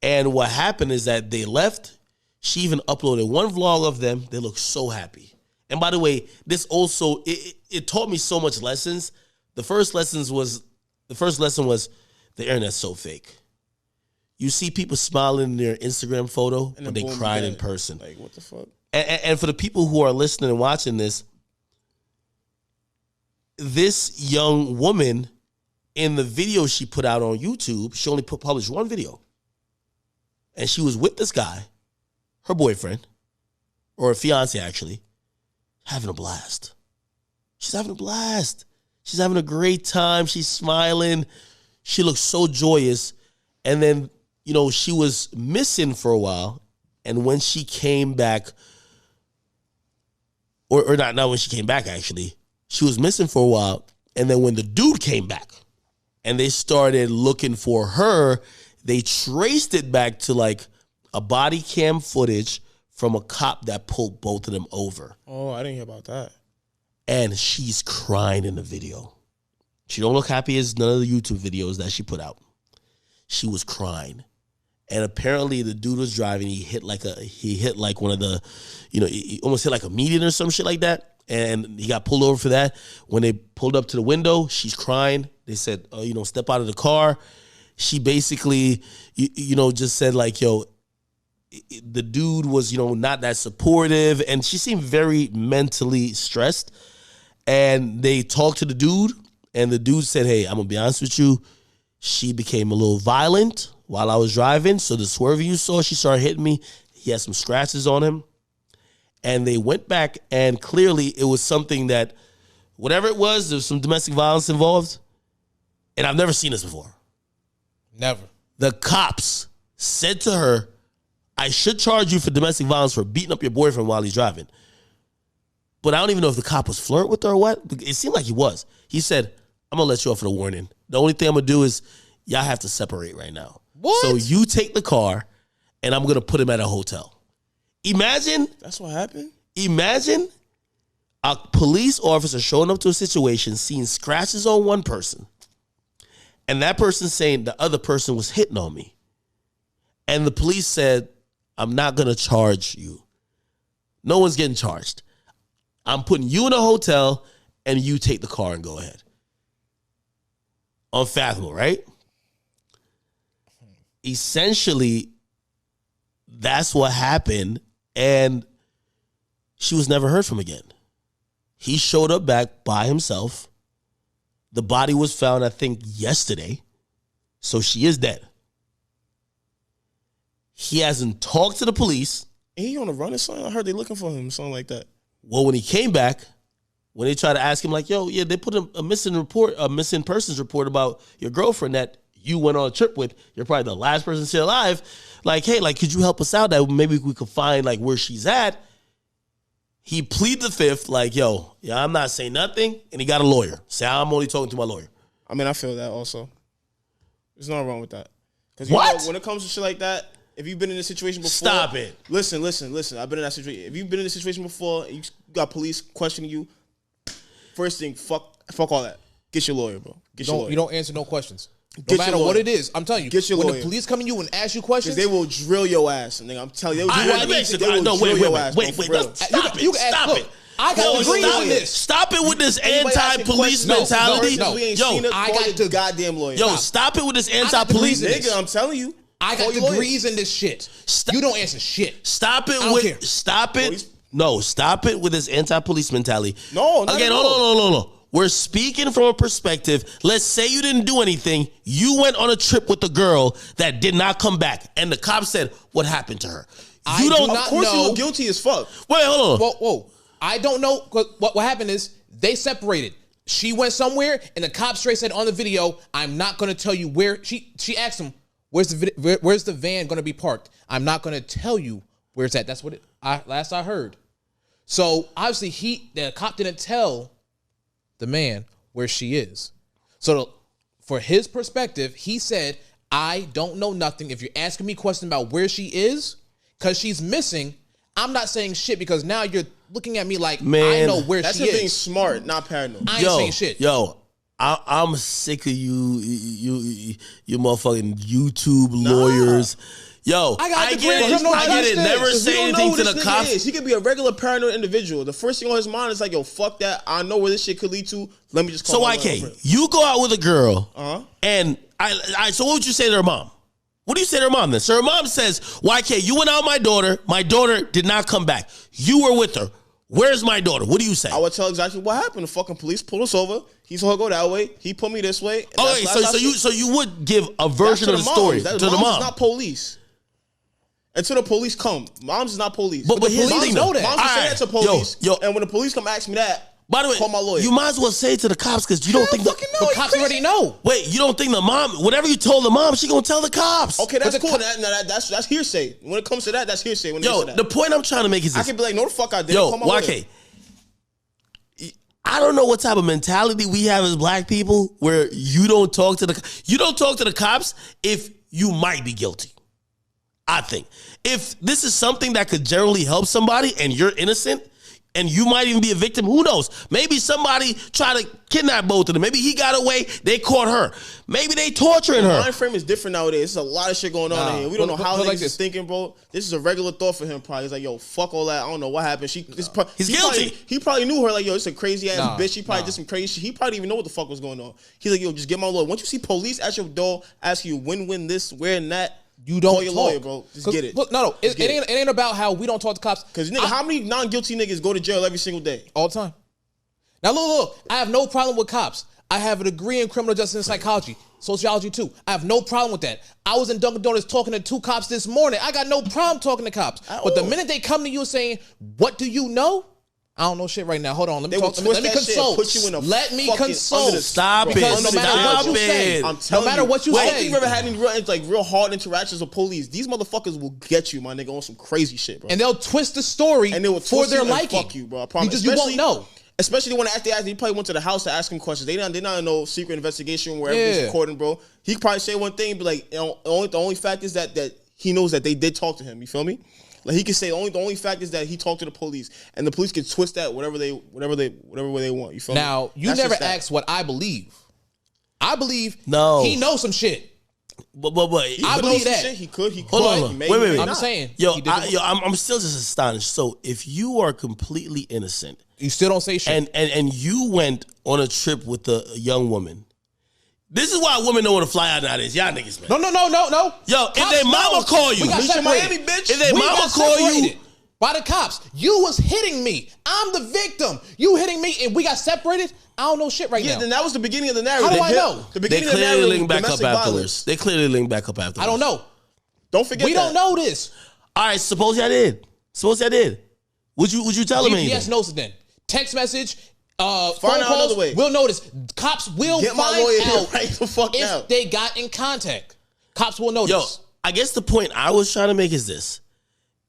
And what happened is that they left. She even uploaded one vlog of them. They look so happy. And by the way, this also it taught me so much lessons. The first lesson was the internet's so fake. You see people smiling in their Instagram photo, but they cried in person. Like, what the fuck? And for the people who are listening and watching this young woman, in the video she put out on YouTube, she only published one video. And she was with this guy, her boyfriend, or her fiance actually, having a blast. She's having a blast. She's having a great time. She's smiling. She looks so joyous. And then, she was missing for a while. And when she came back, or not when she came back, actually, she was missing for a while. And then when the dude came back and they started looking for her, they traced it back to a body cam footage from a cop that pulled both of them over. Oh, I didn't hear about that. And she's crying in the video. She don't look happy as none of the YouTube videos that she put out. She was crying. And apparently the dude was driving. He hit one of the, he almost hit a median or some shit like that. and he got pulled over for that. When they pulled up to the window, she's crying. They said, step out of the car. She basically, just said like, yo, the dude was, not that supportive, and she seemed very mentally stressed. And they talked to the dude, and the dude said, hey, I'm gonna be honest with you, she became a little violent while I was driving. So the swerve you saw, she started hitting me. He had some scratches on him. And they went back, and clearly it was something that, whatever it was, there was some domestic violence involved. And I've never seen this before. Never. The cops said to her, I should charge you for domestic violence for beating up your boyfriend while he's driving. But I don't even know if the cop was flirting with her or what. It seemed like he was. He said, I'm going to let you off with a warning. The only thing I'm going to do is y'all have to separate right now. What? So you take the car, and I'm going to put him at a hotel. Imagine. That's what happened? Imagine a police officer showing up to a situation, seeing scratches on one person, and that person saying the other person was hitting on me. And the police said, I'm not going to charge you. No one's getting charged. I'm putting you in a hotel, and you take the car and go ahead. Unfathomable, right? Essentially, that's what happened, and she was never heard from again. He showed up back by himself. The body was found, I think, yesterday, so she is dead. He hasn't talked to the police. Ain't he on the run or something? I heard they looking for him, something like that. Well, when he came back, when they tried to ask him, like, yo, yeah, they put a missing persons report about your girlfriend that you went on a trip with. You're probably the last person still alive. Like, hey, like, could you help us out? That maybe we could find like where she's at. He pleaded the fifth, like, yo, yeah, I'm not saying nothing, and he got a lawyer. Say, I'm only talking to my lawyer. I mean, I feel that also. There's nothing wrong with that. Because when it comes to shit like that, if you've been in a situation before... Stop it. Listen. I've been in that situation. If you've been in a situation before, and you got police questioning you, first thing, fuck all that. Get your lawyer, bro. You don't answer no questions. No matter what it is, I'm telling you. Get your when lawyer. the police come to you and ask you questions, they will drill your ass. And I'm telling you, Wait, stop it. I got to agree on this. Stop it with this anti-police mentality. No, we ain't seen it. I got the goddamn lawyer. Yo, stop it with this anti-police. Nigga, I'm telling you. I got degrees in this shit. You don't answer shit. Stop it stop it with this anti-police mentality. No, again, hold on. We're speaking from a perspective. Let's say you didn't do anything. You went on a trip with a girl that did not come back, and the cop said, "What happened to her?" You don't. Of course, you look guilty as fuck. Wait, hold on. Whoa. I don't know. What happened is they separated. She went somewhere, and the cop straight said on the video, "I'm not going to tell you where." She asked him, "Where's the van going to be parked?" "I'm not going to tell you where it's at." That's what last I heard. So obviously the cop didn't tell the man where she is. So for his perspective, he said, I don't know nothing. If you're asking me questions about where she is, because she's missing, I'm not saying shit because now you're looking at me like, man, I know where she is. That's him being smart, not paranoid. I ain't saying shit. Yo, I'm sick of you motherfucking YouTube lawyers. Yo, I get it. Never say anything to the cops. He could be a regular paranoid individual. The first thing on his mind is like, yo, fuck that. I know where this shit could lead to. Let me just call my YK, you go out with a girl, and so what would you say to her mom? What do you say to her mom then? So her mom says, YK, you went out with my daughter. My daughter did not come back. You were with her. Where's my daughter? What do you say? I would tell exactly what happened. The fucking police pulled us over. He saw her go that way. He put me this way. Okay, so you would give a version of the story to the mom. It's not police. Until the police come. Mom's is not police. But the here's the police thing, know though. that. Mom's say that to police. And when the police come ask me that, by the way, call my lawyer. You might as well say it to the cops because you don't think the cops already know. Wait, you don't think the mom, whatever you told the mom, she gonna tell the cops. Okay, that's cool. That's hearsay. When it comes to that, that's hearsay. The point I'm trying to make is this. I can be like, no, the fuck I did. Yo, YK, I don't know what type of mentality we have as black people where you don't talk to the cops if you might be guilty. I think if this is something that could generally help somebody and you're innocent, And you might even be a victim. Who knows? Maybe somebody tried to kidnap both of them. Maybe he got away. They caught her. Maybe they torturing her. The mind frame is different nowadays. There's a lot of shit going on in here. We don't know how niggas is thinking, bro. This is a regular thought for him. Probably he's like, yo, fuck all that. I don't know what happened. He's guilty. He probably knew her. Like, yo, it's a crazy ass bitch. He probably did some crazy shit. He probably didn't even know what the fuck was going on. He's like, yo, just get my lawyer. Once you see police at your door asking you when this, where, and that. You don't call your lawyer, bro. Just get it. Look, no. It ain't about how we don't talk to cops. Because nigga, how many non-guilty niggas go to jail every single day? All the time. Now look. I have no problem with cops. I have a degree in criminal justice and psychology, sociology too. I have no problem with that. I was in Dunkin' Donuts talking to 2 cops this morning. I got no problem talking to cops. But the minute they come to you saying, "What do you know?" I don't know shit right now. Hold on. Let me talk. Let me consult. Let me consult. Stop it. No matter what you say. No matter what you say. I don't think you've ever had any real hard interactions with police. These motherfuckers will get you, my nigga, on some crazy shit, bro. And they'll twist the story and they will for their liking. Fuck you, bro. I promise. You won't know. Especially when they ask, he probably went to the house to ask him questions. They're not in no secret investigation where everything's recording, bro. He could probably say one thing, but like, the only fact is that he knows that they did talk to him. You feel me? Like he can say the only fact is that he talked to the police, and the police can twist that whatever way they want. You feel me? Now you never asked what I believe. I believe he knows some shit. But I believe that shit. He could. Hold on. Wait. I'm saying, I'm still just astonished. So if you are completely innocent, you still don't say shit, and you went on a trip with a young woman. This is why women don't want to fly out nowadays. Y'all niggas, man. No. Yo, if they mama call you, Miami, bitch. If they mama call you by the cops, you was hitting me. I'm the victim. You hitting me, and we got separated. I don't know shit now. Yeah, then that was the beginning of the narrative. How do I know? The beginning of the narrative. They clearly link back up afterwards. I don't know. Don't forget. We don't know this. All right, suppose I did. Would you tell him anything? GPS knows it then. Text message. Find phone out calls, another way. We'll notice. Cops will get find out right the fuck if out. they got in contact. Cops will notice. Yo, I guess the point I was trying to make is this: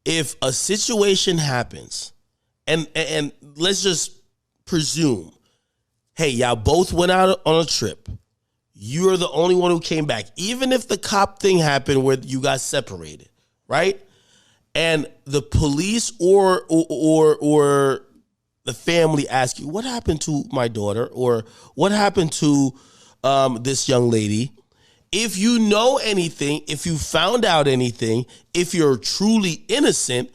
if a situation happens, and let's just presume, hey, y'all both went out on a trip. You're the only one who came back, even if the cop thing happened where you got separated, right? And the police or the family ask you, what happened to my daughter? Or what happened to this young lady? If you know anything, if you found out anything, if you're truly innocent,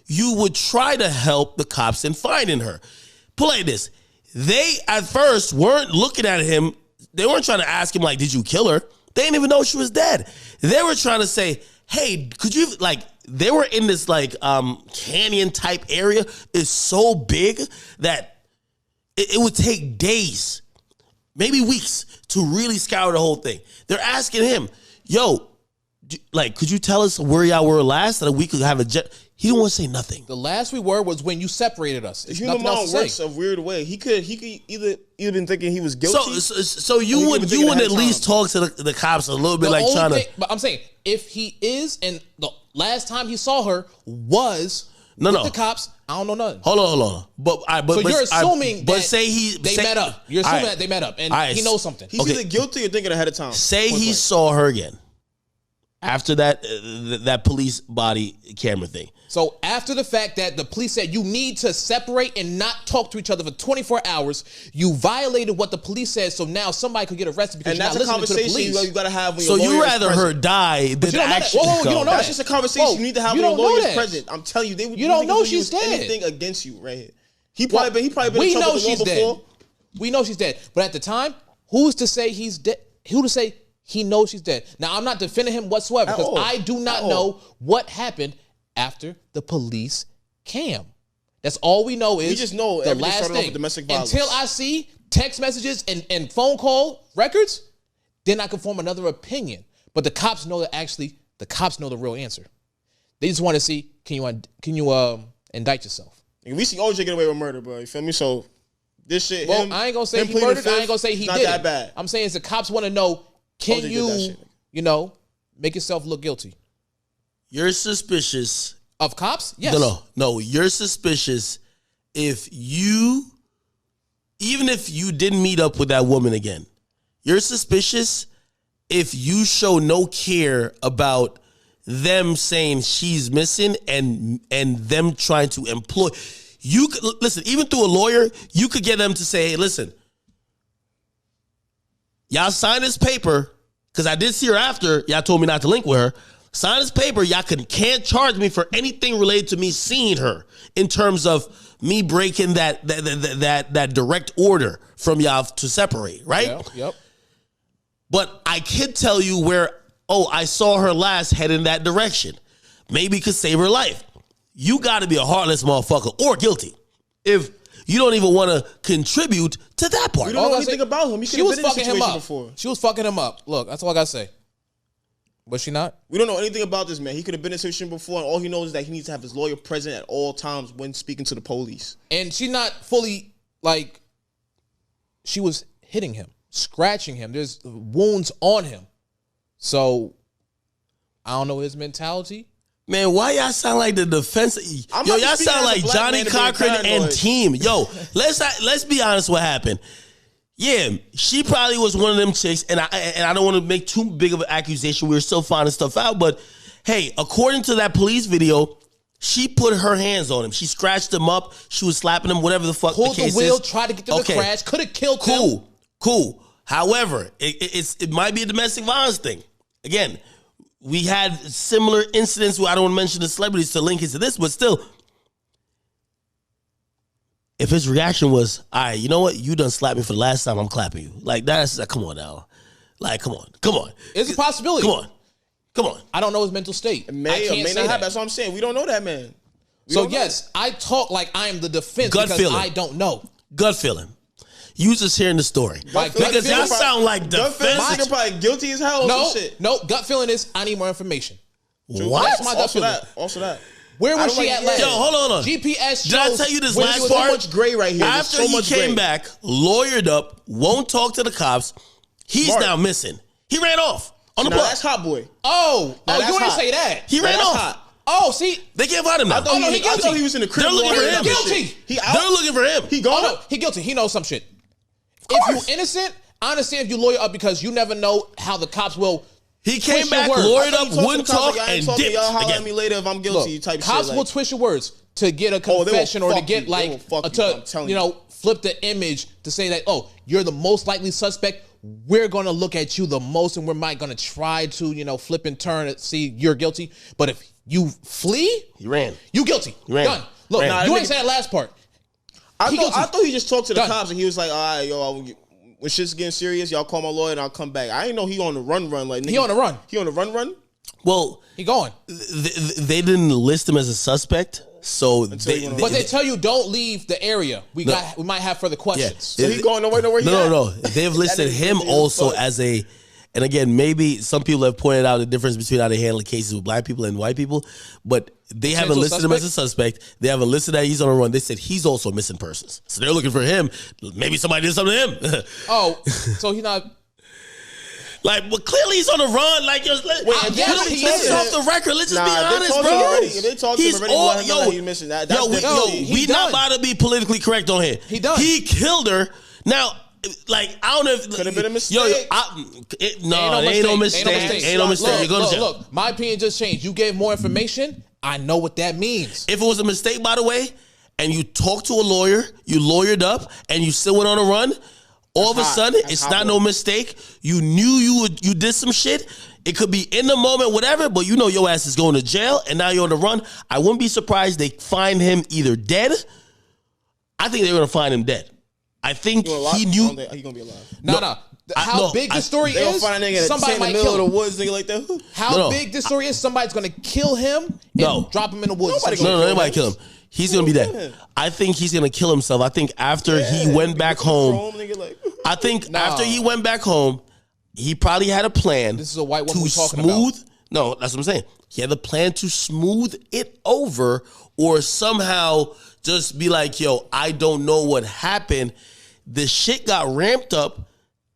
you would try to help the cops in finding her. Play this. They, at first, weren't looking at him. They weren't trying to ask him, like, did you kill her? They didn't even know she was dead. They were trying to say, hey, could you, like, they were in this like canyon type area. It's so big that it would take days, maybe weeks, to really scour the whole thing. They're asking him, yo, could you tell us where y'all were last so that we could have a jet? He don't want to say nothing. The last we were was when you separated us. The human mind works a weird way. He could either been thinking he was guilty. So you wouldn't at least talk to the cops a little bit, like trying to. But I'm saying if he is, and the last time he saw her was with the cops, I don't know nothing. Hold on. But you're assuming that they met up. You're assuming that they met up, and he knows something. He's either guilty or thinking ahead of time. Say he saw her again after that police body camera thing. So after the fact that the police said you need to separate and not talk to each other for 24 hours, you violated what the police said. So now somebody could get arrested because you're not listening to the police. And that's a conversation you gotta have when your lawyer is present. So you rather her die than actually you don't know that. That's just a conversation you need to have when your lawyer is present. I'm telling you, you don't know she's dead. Anything against you right here. He probably been in trouble with the one before. We know she's dead, but at the time, who's to say he's dead? Who to say he knows she's dead? Now I'm not defending him whatsoever because I do not know what happened after the police cam. That's all we know is we just know the last thing. With domestic violence. Until I see text messages and phone call records, then I can form another opinion. But the cops know the cops know the real answer. They just want to see, can you indict yourself? We see OJ get away with murder, bro. You feel me? So this shit. Well, I ain't gonna say he murdered. I ain't gonna say he did. Not that bad. I'm saying is the cops want to know, can you make yourself look guilty? You're suspicious of cops? Yes. No. You're suspicious even if you didn't meet up with that woman again. You're suspicious if you show no care about them saying she's missing and them trying to employ. You could listen, even through a lawyer, you could get them to say, hey, listen, y'all sign this paper, because I did see her after, y'all told me not to link with her. Sign this paper, y'all can't charge me for anything related to me seeing her in terms of me breaking that direct order from y'all to separate, right? Yep. But I could tell you where, I saw her last head in that direction. Maybe could save her life. You got to be a heartless motherfucker or guilty if you don't even want to contribute to that part. We don't know anything about him. She was fucking him up before. She was fucking him up. Look, that's all I got to say. Was she not? We don't know anything about this man. He could have been in a situation before, and all he knows is that he needs to have his lawyer present at all times when speaking to the police. And she's not fully, like, she was hitting him, scratching him. There's wounds on him. So, I don't know his mentality. Man, why y'all sound like the defense? Yo, y'all sound like Johnny Cochran and team. Yo, let's be honest what happened. Yeah, she probably was one of them chicks, and I don't want to make too big of an accusation. We were still finding stuff out, but hey, according to that police video, she put her hands on him. She scratched him up. She was slapping him, whatever the fuck the case is. Pulled the wheel, tried to get them to crash, could have killed him. Cool. However, it might be a domestic violence thing. Again, we had similar incidents where I don't want to mention the celebrities to link into this, but still, if his reaction was, all right, you know what? You done slapped me for the last time, I'm clapping you. Like, that's, come on now. Like, come on. It's a possibility. Come on. I don't know his mental state. It may or may not happen. That's what I'm saying. We don't know that man. Yes, I talk like I am the defense because I don't know. Gut feeling. You just hearing the story. Because y'all sound like defense. Nigga probably guilty as hell. No, gut feeling is I need more information. What? That's my gut feeling. Also that. Where was she at last? Yo, hold on. GPS shows. Did I tell you this last part? So much gray right here. After he came back, lawyered up, won't talk to the cops, he's now missing. He ran off on the block. That's hot boy. Oh, you didn't say that. He ran off. Oh, see, they can't find him now. I thought he was in the crib. They're looking for him. Guilty. They're looking for him. He gone. No, he guilty. He knows some shit. If you innocent, I understand if you lawyer up because you never know how the cops will. He came back, lawyered up, wouldn't talk, and dipped. Y'all holler at me later if I'm guilty. Type cops shit. will twist your words to get a confession or to get like flip the image to say that you're the most likely suspect. We're gonna look at you the most, and we're might gonna try to flip and turn and see you're guilty. But if you flee, he ran. You guilty. Done. Look, you ain't say that last part. I thought he just talked to the cops and he was like, all right, yo, when shit's getting serious, y'all call my lawyer and I'll come back. I didn't know he on the run. Like nigga, he on the run. He on the run. Well, he going. They didn't list him as a suspect, so but they tell you don't leave the area. We might have further questions. Yeah. So he going nowhere. No. They've listed him also as a. And again, maybe some people have pointed out the difference between how they handle cases with black people and white people, but they haven't listed him as a suspect. They haven't listed that he's on a run. They said he's also missing persons. So they're looking for him. Maybe somebody did something to him. So he's not. But clearly he's on the run. This is off the record. Let's just be honest, bro. They talked to him already. He's missing that. We not about to be politically correct on here. He killed her. Now, I don't know if could have been a mistake. Ain't no mistake. You're gonna jail. Look, my opinion just changed. You gave more information. I know what that means. If it was a mistake, by the way, and you talked to a lawyer, you lawyered up, and you still went on a run, all of a sudden, it's not no mistake. You knew you did some shit. It could be in the moment, whatever, but you know your ass is going to jail, and now you're on the run. I wouldn't be surprised they find him either dead. I think they're going to find him dead. I think he knew. He gonna be alive. No. How big the story is, somebody might kill him. Of the woods, nigga, like that. How big the story is, somebody's gonna kill him and drop him in the woods. Nobody kill him. He's gonna be dead. I think he's gonna kill himself. I think after he went back home. After he went back home, he probably had a plan. This is a white woman we're talking about. No, that's what I'm saying. He had a plan to smooth it over, or somehow just be like, yo, I don't know what happened. The shit got ramped up.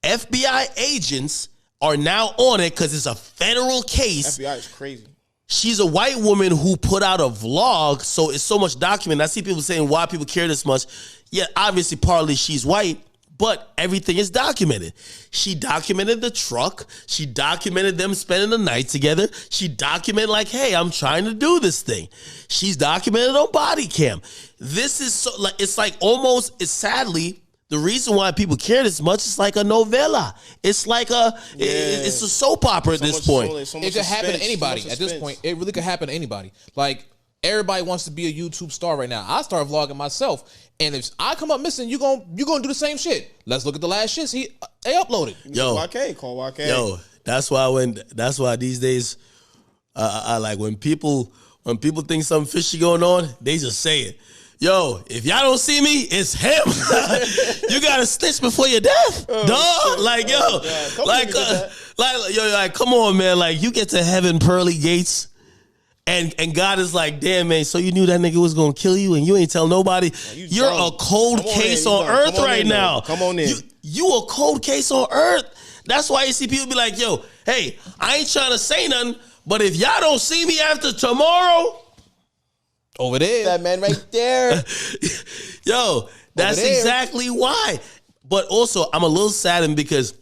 FBI agents are now on it because it's a federal case. FBI is crazy. She's a white woman who put out a vlog, so it's so much documented. I see people saying why people care this much. Yeah, obviously, partly she's white, But everything is documented. She documented the truck. She documented them spending the night together. She documented like, hey, I'm trying to do this thing. She's documented on body cam. This is so like it's like almost it's sadly the reason why people care this much is like a novella. It's like it's a soap opera at this point. It could happen to anybody at this point. It really could happen to anybody. Like everybody wants to be a YouTube star right now. I start vlogging myself, and if I come up missing, you gonna do the same shit. Let's look at the last shits they uploaded. Yo, YK, call YK. Yo, that's why these days, I like when people think something fishy going on, they just say it. Yo, if y'all don't see me, it's him. You gotta snitch before your death, dog. Like, yo, like, come on, man. Like, you get to heaven pearly gates, and God is like, damn, man. So you knew that nigga was gonna kill you, and you ain't tell nobody. You're a cold case on earth right now. Come on in. You a cold case on earth. That's why you see people be like, yo, hey, I ain't trying to say nothing, but if y'all don't see me after tomorrow. Over there. That man right there. Yo, that's exactly why. But also, I'm a little saddened because,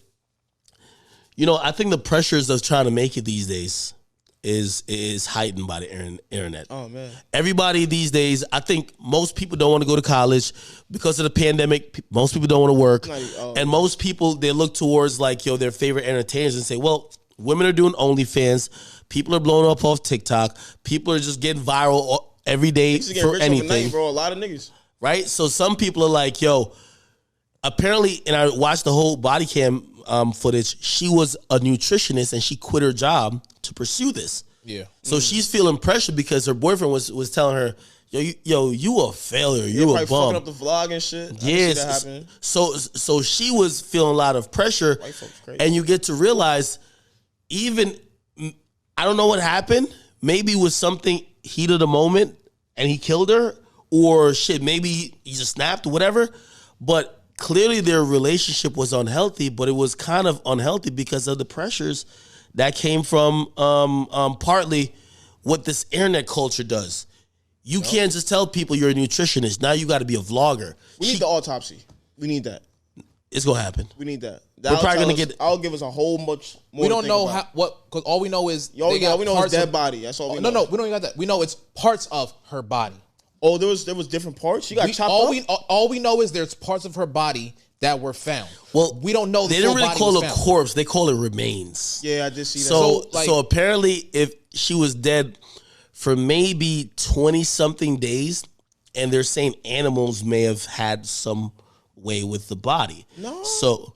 I think the pressures of trying to make it these days is heightened by the internet. Oh, man. Everybody these days, I think most people don't want to go to college because of the pandemic. Most people don't want to work. And most people, they look towards like, their favorite entertainers and say, well, women are doing OnlyFans. People are blowing up off TikTok. People are just getting viral every day for anything, overnight, bro. A lot of niggas, right? So some people are like, yo, apparently, and I watched the whole body cam footage. She was a nutritionist and she quit her job to pursue this. Yeah. So she's feeling pressure because her boyfriend was telling her, yo, you a failure. You a bum. Fucking up the vlog and shit. Yes. So she was feeling a lot of pressure, white folks crazy. And you get to realize, even I don't know what happened. Maybe it was something heat of the moment and he killed her, or shit, maybe he just snapped or whatever. But clearly their relationship was unhealthy, but it was kind of unhealthy because of the pressures that came from partly what this internet culture does. You can't just tell people you're a nutritionist. Now you got to be a vlogger. We need the autopsy. We need that. It's going to happen. We need that. We're probably going to get... I'll give us a whole much more. We don't know because all we know is... we know it's dead body. That's all we know. No, we don't even got that. We know it's parts of her body. Oh, there was different parts? She got chopped up? All we know is there's parts of her body that were found. Well, we don't know the they didn't really call it a corpse. They call it remains. Yeah, I did see that. So apparently if she was dead for maybe 20-something days, and they're saying animals may have had some way with the body. No. So...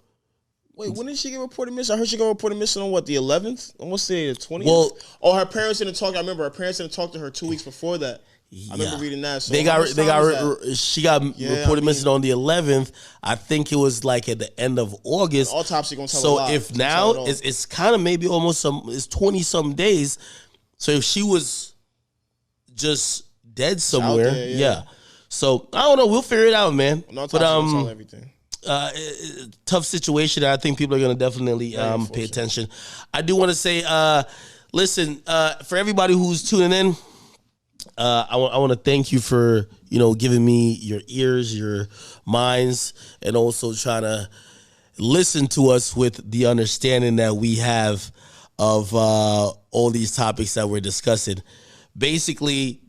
Wait, when did she get reported missing? I heard she got reported missing on what, the 11th? I want to say the 20th. Well, her parents didn't talk. I remember her parents didn't talk to her 2 weeks before that. I remember reading that. So she got reported missing on the 11th. I think it was like at the end of August. The autopsy gonna tell a so lot. If now it's kind of maybe almost it's 20-some days. So if she was just dead somewhere, there, yeah. So I don't know. We'll figure it out, man. But tell everything. Tough situation. I think people are going to definitely pay attention. I do want to say, listen, for everybody who's tuning in, I want to thank you for giving me your ears, your minds, and also trying to listen to us with the understanding that we have of all these topics that we're discussing. Basically,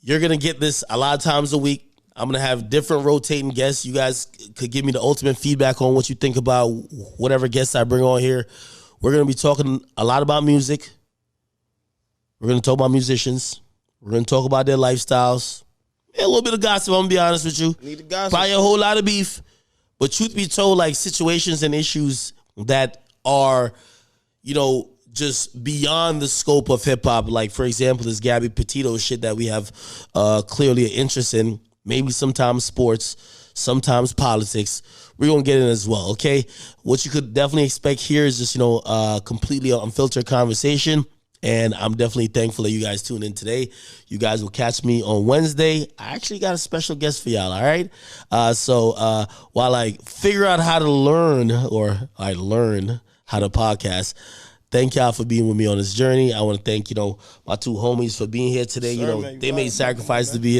you're going to get this a lot of times a week. I'm going to have different rotating guests. You guys could give me the ultimate feedback on what you think about whatever guests I bring on here. We're going to be talking a lot about music. We're going to talk about musicians. We're going to talk about their lifestyles. A little bit of gossip, I'm going to be honest with you. Need the gossip. Probably a whole lot of beef. But truth be told, like situations and issues that are, just beyond the scope of hip-hop. Like, for example, this Gabby Petito shit that we have clearly an interest in. Maybe sometimes sports, sometimes politics. We're going to get in as well, okay? What you could definitely expect here is just, completely unfiltered conversation. And I'm definitely thankful that you guys tuned in today. You guys will catch me on Wednesday. I actually got a special guest for y'all, all right? So while I figure out how to learn, or I learn how to podcast, thank y'all for being with me on this journey. I want to thank, my two homies for being here today. Sir, man, they made sacrifices to be here.